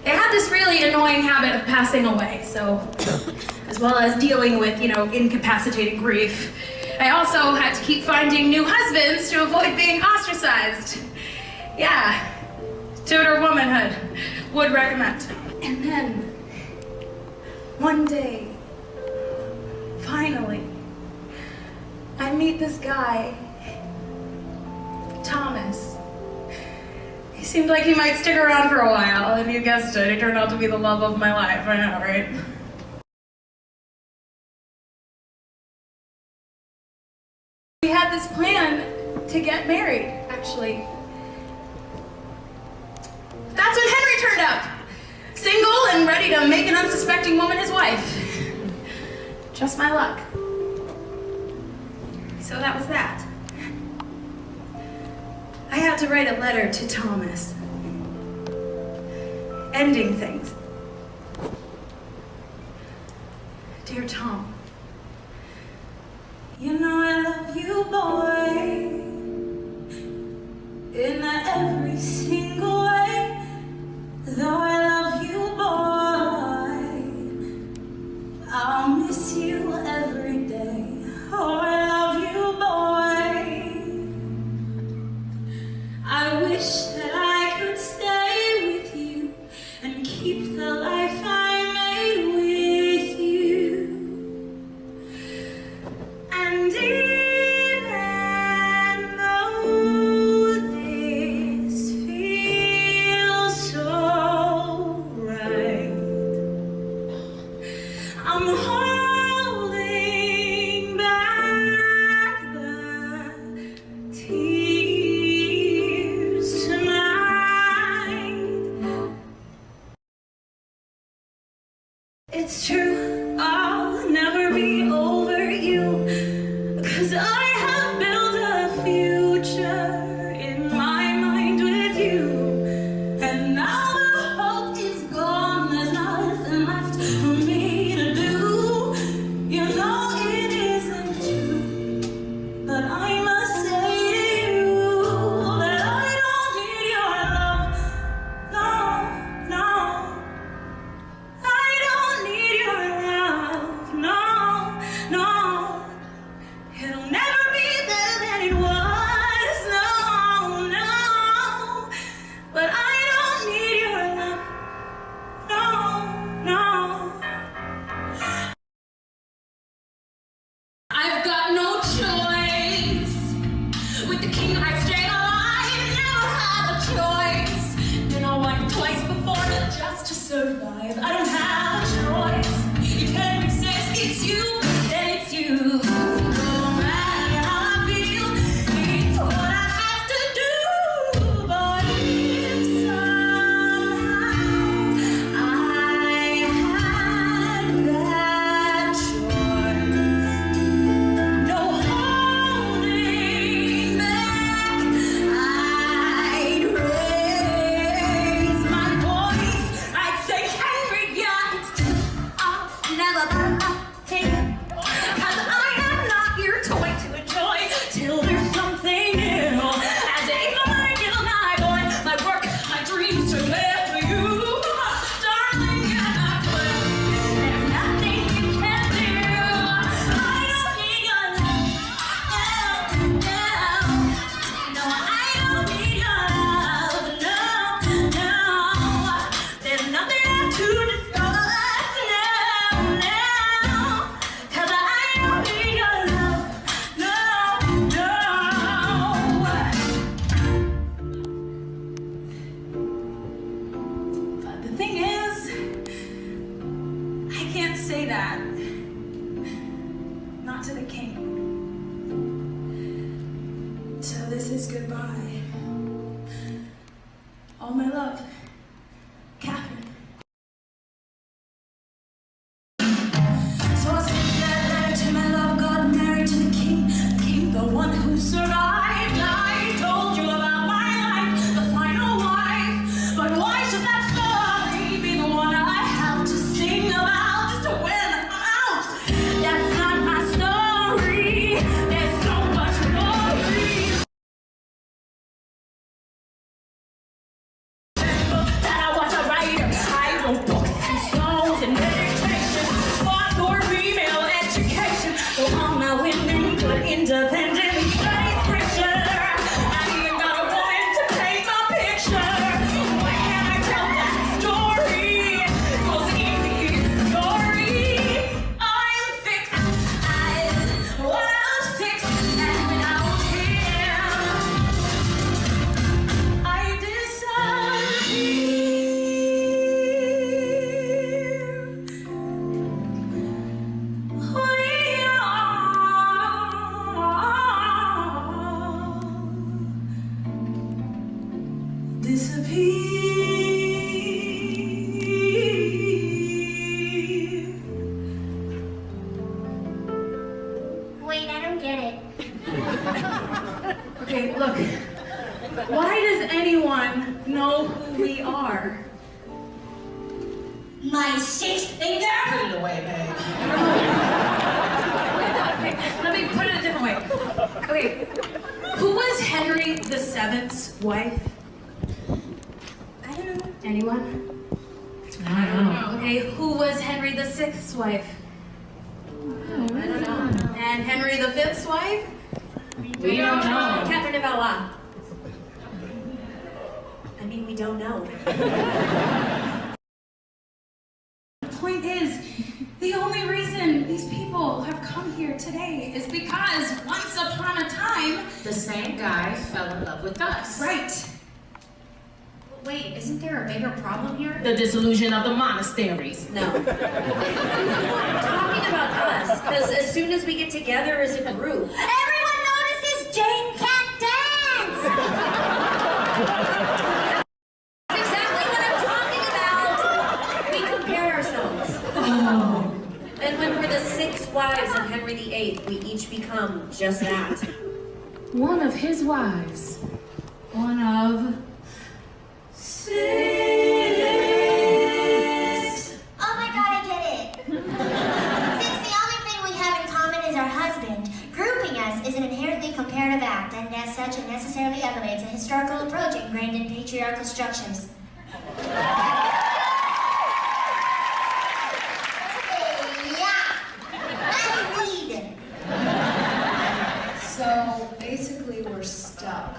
they had this really annoying habit of passing away, so as well as dealing with, incapacitating grief, I also had to keep finding new husbands to avoid being ostracized. Yeah, Tudor womanhood, would recommend. And then, one day, finally, I meet this guy, Thomas. He seemed like he might stick around for a while, and you guessed it, he turned out to be the love of my life. I know, right? We had this plan to get married, actually. That's when Henry turned up. Single and ready to make an unsuspecting woman his wife. Just my luck. So that was that. I had to write a letter to Thomas, ending things. Dear Tom, you know I love you, boy, in every single way. Though I love you, boy, I'll miss you every day. Oh, I love you, boy. I wish that I could stay with you and keep the life I made with you. And even though this feels so right, I'm holding back the tears tonight. It's true, I'll never be over you, 'cause I have built a future in my mind with you. And now the hope is gone, there's nothing left for me to do. You know it isn't true, but I must say to you that I don't need your love. No, no. I don't need your love. No, no. It'll never be better than it was. No, no. But I don't need your love. No, no. I've got no choice. With the king I stay alive, never had a choice. Been a wife twice before, but just to survive, I don't have a choice. If Henry says it's you, then it's you. No matter how I feel, it's what I have to do. But if somehow I had that choice, no holding back, I'd raise my voice. I'd say, Henry, you're thing is, I can't say that. Not to the king. So this is goodbye. All my love, Katherine. So I sent that letter to my love, got married to the king, the one who survived. I told you about my life, the final wife. But why should that story be the one I have to sing about just to win out? That's not my story. There's so much more. That I was a writer. I wrote books and songs and meditation. Fought for female education. So all my women could independently study scripture. I even got a woman to paint my picture. Why can't I tell that story? 'Cause in the story, I'm fixed. I was fixed, and without him, I disappear. Wait, I don't get it. Okay, look. Why does anyone know who we are? My sixth finger? Put it away, babe. Okay, let me put it a different way. Okay, who was Henry VII's wife? I don't know. Anyone? I don't know. Okay, who was Henry VI's wife? I don't know. And Henry V's wife? We don't know. Catherine de Valois. I mean, we don't know. The point is, the only reason these people have come here today is because once upon a time, The same guy fell in love with us. right? Wait, isn't there a bigger problem here? The dissolution of the monasteries. No. I'm talking about us, because as soon as we get together as a group. Everyone notices Jane can't dance! That's exactly what I'm talking about! We compared ourselves. And when we're the 6 wives of Henry VIII, we each become just that. One of his wives. One of... 6. Oh my god, I get it. Since the only thing we have in common is our husband, grouping us is an inherently comparative act, and as such, it necessarily elevates a historical approach ingrained in patriarchal structures. So basically, we're stuck.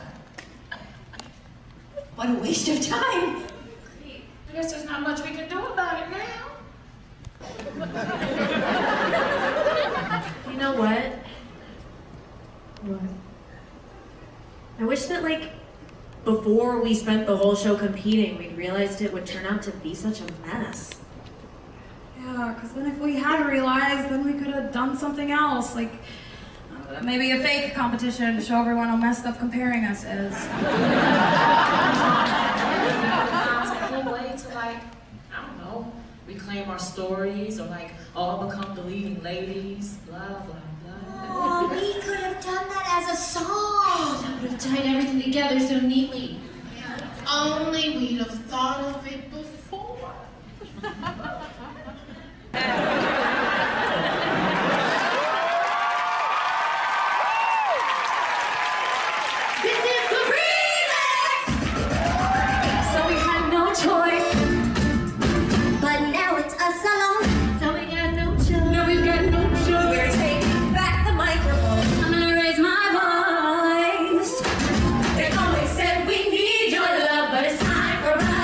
What a waste of time! I guess there's not much we can do about it now. You know what? What? I wish that, like, before we spent the whole show competing, we'd realized it would turn out to be such a mess. Yeah, because then if we had realized, then we could have done something else, like maybe a fake competition to show everyone how messed up comparing us is. It's a cool way to, like, I don't know, reclaim our stories or, like, all become the leading ladies, blah, blah, blah. Oh, we could have done that as a song. That would have tied everything together so neatly. Only we'd have thought of it before. This is the remix! So we had no choice. But now it's us alone. So we got no choice. No, we've got no choice. We're taking back the microphone. I'm gonna raise my voice. They always said we need your love, but it's time for us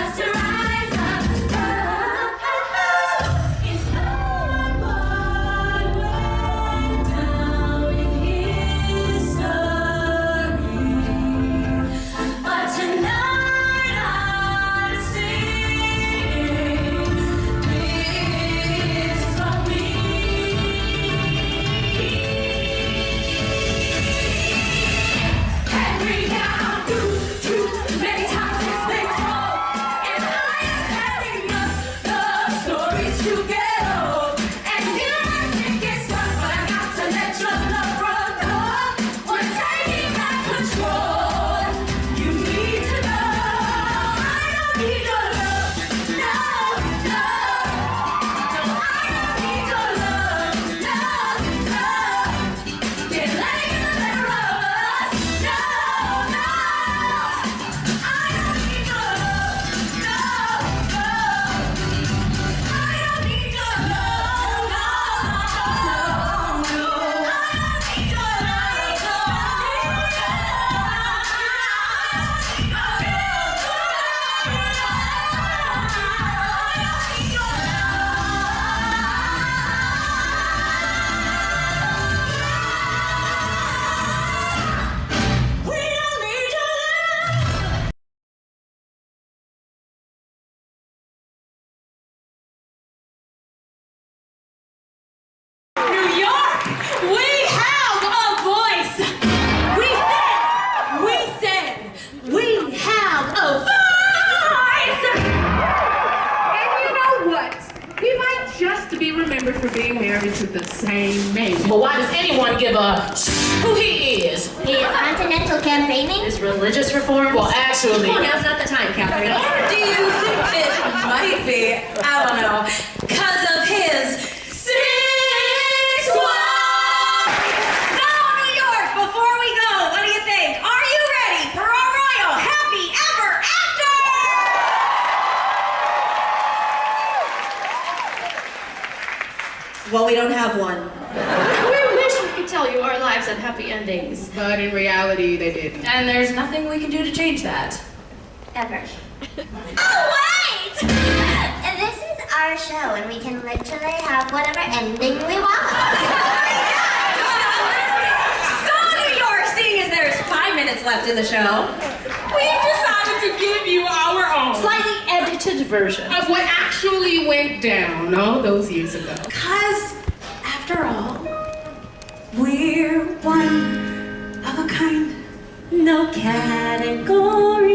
need your love. No, no. No, I don't need your love. No, no. Can't let you never love us. No, no. I don't need your love. No, no. I don't need your love. No, no, no. I don't need your love. We don't need your love. New York, we have a voice. We said, we have a voice. And you know what? We might just be remembered for being married to the same man. But why does anyone give a who he is? He is continental campaigning. His religious reforms. Well, actually, Now's not the time, Catherine. Or do you think it might be, I don't know, because of his 6'1"? So, New York, before we go, what do you think? Are you ready for a royal happy ever after? Well, we don't have one. We wish we could tell you our lives had happy endings. but in reality, they didn't. And there's nothing we can do to change that. Ever. Oh, wait! This is our show, and we can literally have whatever ending we want. So, New York, seeing as there's 5 minutes left in the show, We decided to give you our own Slightly edited version. of what actually went down all those years ago. because, after all, we're one of a kind, no category.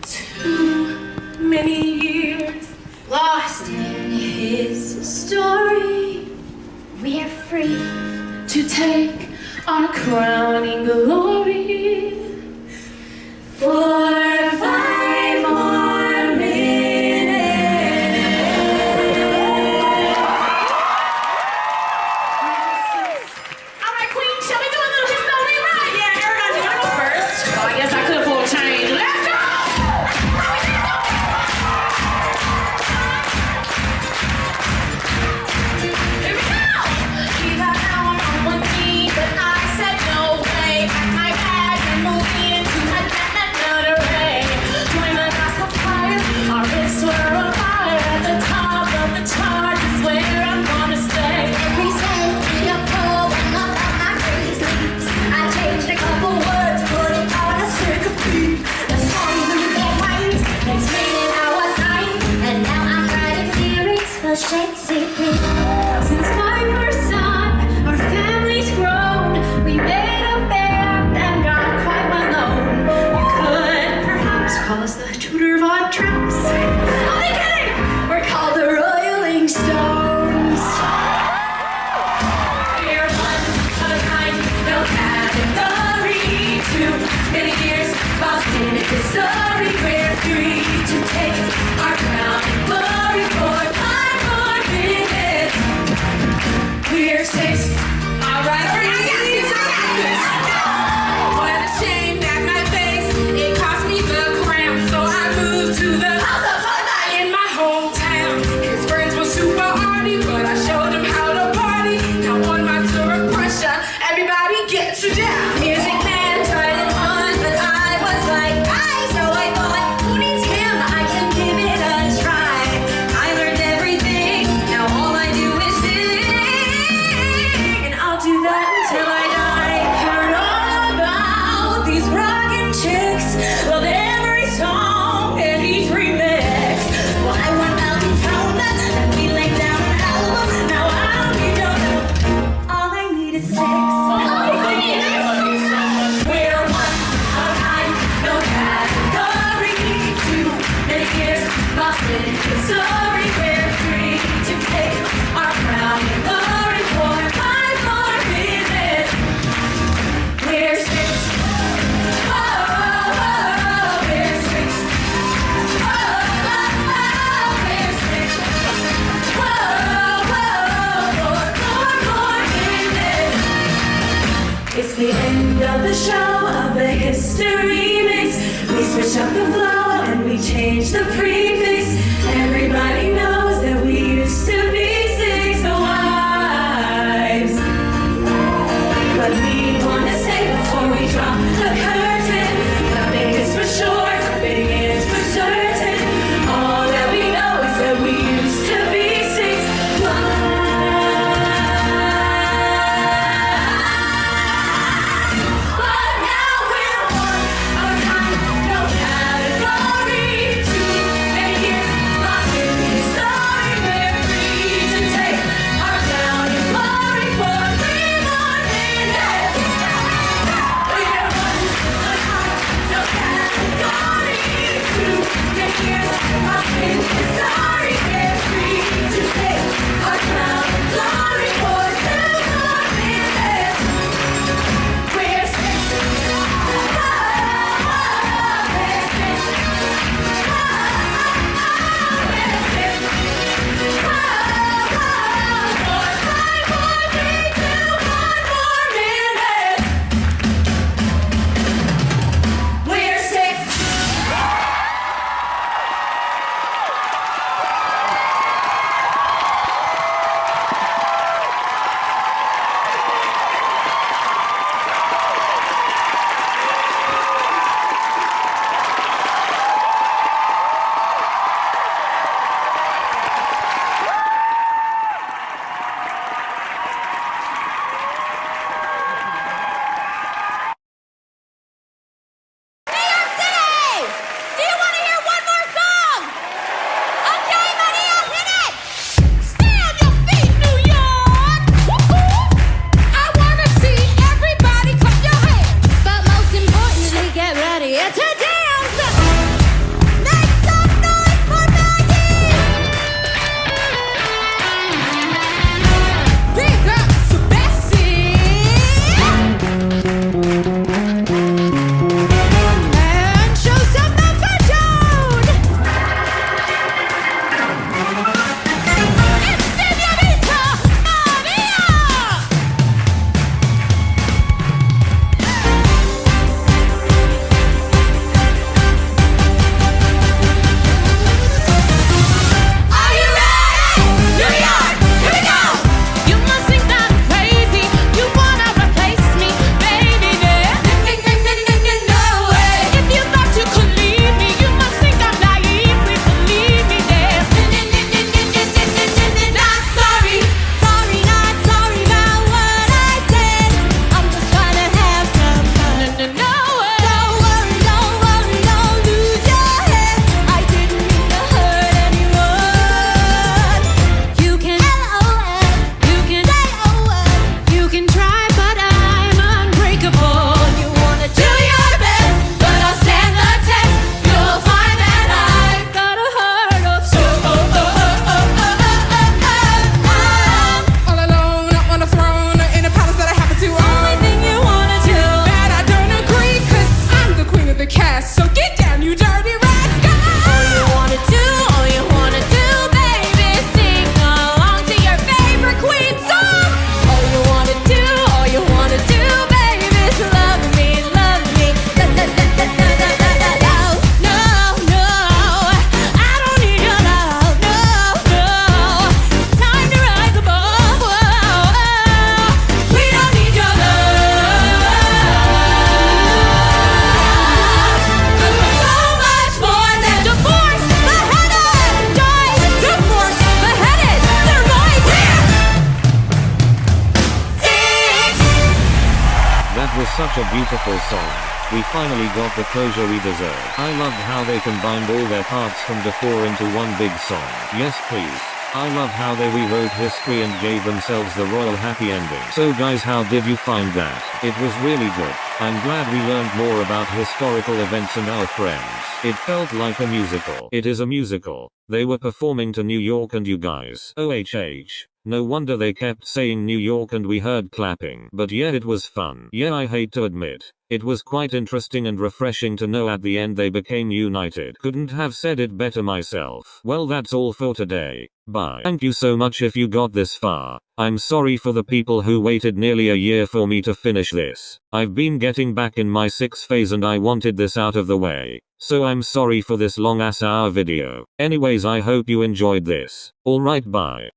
Too many years Lost in his story. We're free. To take our crowning glory for 5 more minutes. All right, Queen, shall we do a little history ride? Yeah, Aragon, you wanna go first? Oh, I guess I could afford change. Let's go! Here we go! He got down on one knee, but I said no way. Packed my bag and moved into another ray. Join the gospel choir, our wrists were on fire. At the top of the charts is where I'm gonna stay. Every cent in a pull and up on my pretty sleeves. I changed a couple words, put it on a circuit. The song blew their minds, explaining I was 9, and now I'm writing lyrics for Shakespeare. Since my first son, our family's grown. We made a band and got quite well known. You could perhaps call us the Tudor Von Tramps. Only kidding! We're called the Royaling Stones. We're one of a kind, no category. Too many years lost in history. We're free to take our crown and glory for 5 more minutes. we changed the prefix. Everybody knows that we used to be 6 wives. But we wanna say before we drop the curtain, nothing is for sure, nothing is for certain. All that we know is that we used to be 6 wives. But now we're one of a kind, no category. 2 years lost in history, we're free to take our crown and glory for 3 more minutes. We're one of a kind, no category. 2 years lost in history, we're free to take our crown and glory for 2 more minutes. We're 6 We're 6. Do you want to hear one more song? Okay, Maria, hit it! Stay on your feet, New York! I want to see everybody clap your hands. But most importantly, get ready to dance! Make some noise for Maggie! Big ups to Bessie! And show some love for Joan! It's Señorita Maria! Are you ready? New York, here we go! You must think I'm crazy. You wanna replace me, baby, no way. If you thought you could leave me, you must think I'm naive. Please believe me, not sorry. Sorry, not sorry about what I said. I'm just trying to have some fun. No way. Don't worry, don't lose your head. I didn't mean to hurt anyone. You can LOL, you can SOS, you can try, but I'm unbreakable. You wanna do your best, but I'll stand the test. You'll find that I've got a heart of stone. All alone on a throne in a palace that I happen to own. Only thing you wanna do. That I don't agree, 'cause I'm the queen of the cast. So get down, you dirty rascal. All you wanna do, baby, sing along to your favorite Queen song. All you wanna do, baby, is love me. No, I don't need your love. No, time to rise above. We don't need your love. So much more than divorce, beheaded, died, divorce, beheaded. They're right here. 6. That was such a beautiful song. We finally got the closure we deserve. I loved how they combined all their parts from before into one big song. Yes please. I love how they rewrote history and gave themselves the royal happy ending. So guys, how did you find that? It was really good. I'm glad we learned more about historical events and our friends. It felt like a musical. It is a musical. They were performing to New York and you guys. OHH. No wonder they kept saying New York and we heard clapping. But yeah, it was fun. Yeah, I hate to admit. It was quite interesting and refreshing to know at the end they became united. Couldn't have said it better myself. Well, that's all for today. Bye. Thank you so much if you got this far. I'm sorry for the people who waited nearly a year for me to finish this. I've been getting back in my 6th phase and I wanted this out of the way. so I'm sorry for this long ass hour video. Anyways, I hope you enjoyed this. Alright, bye.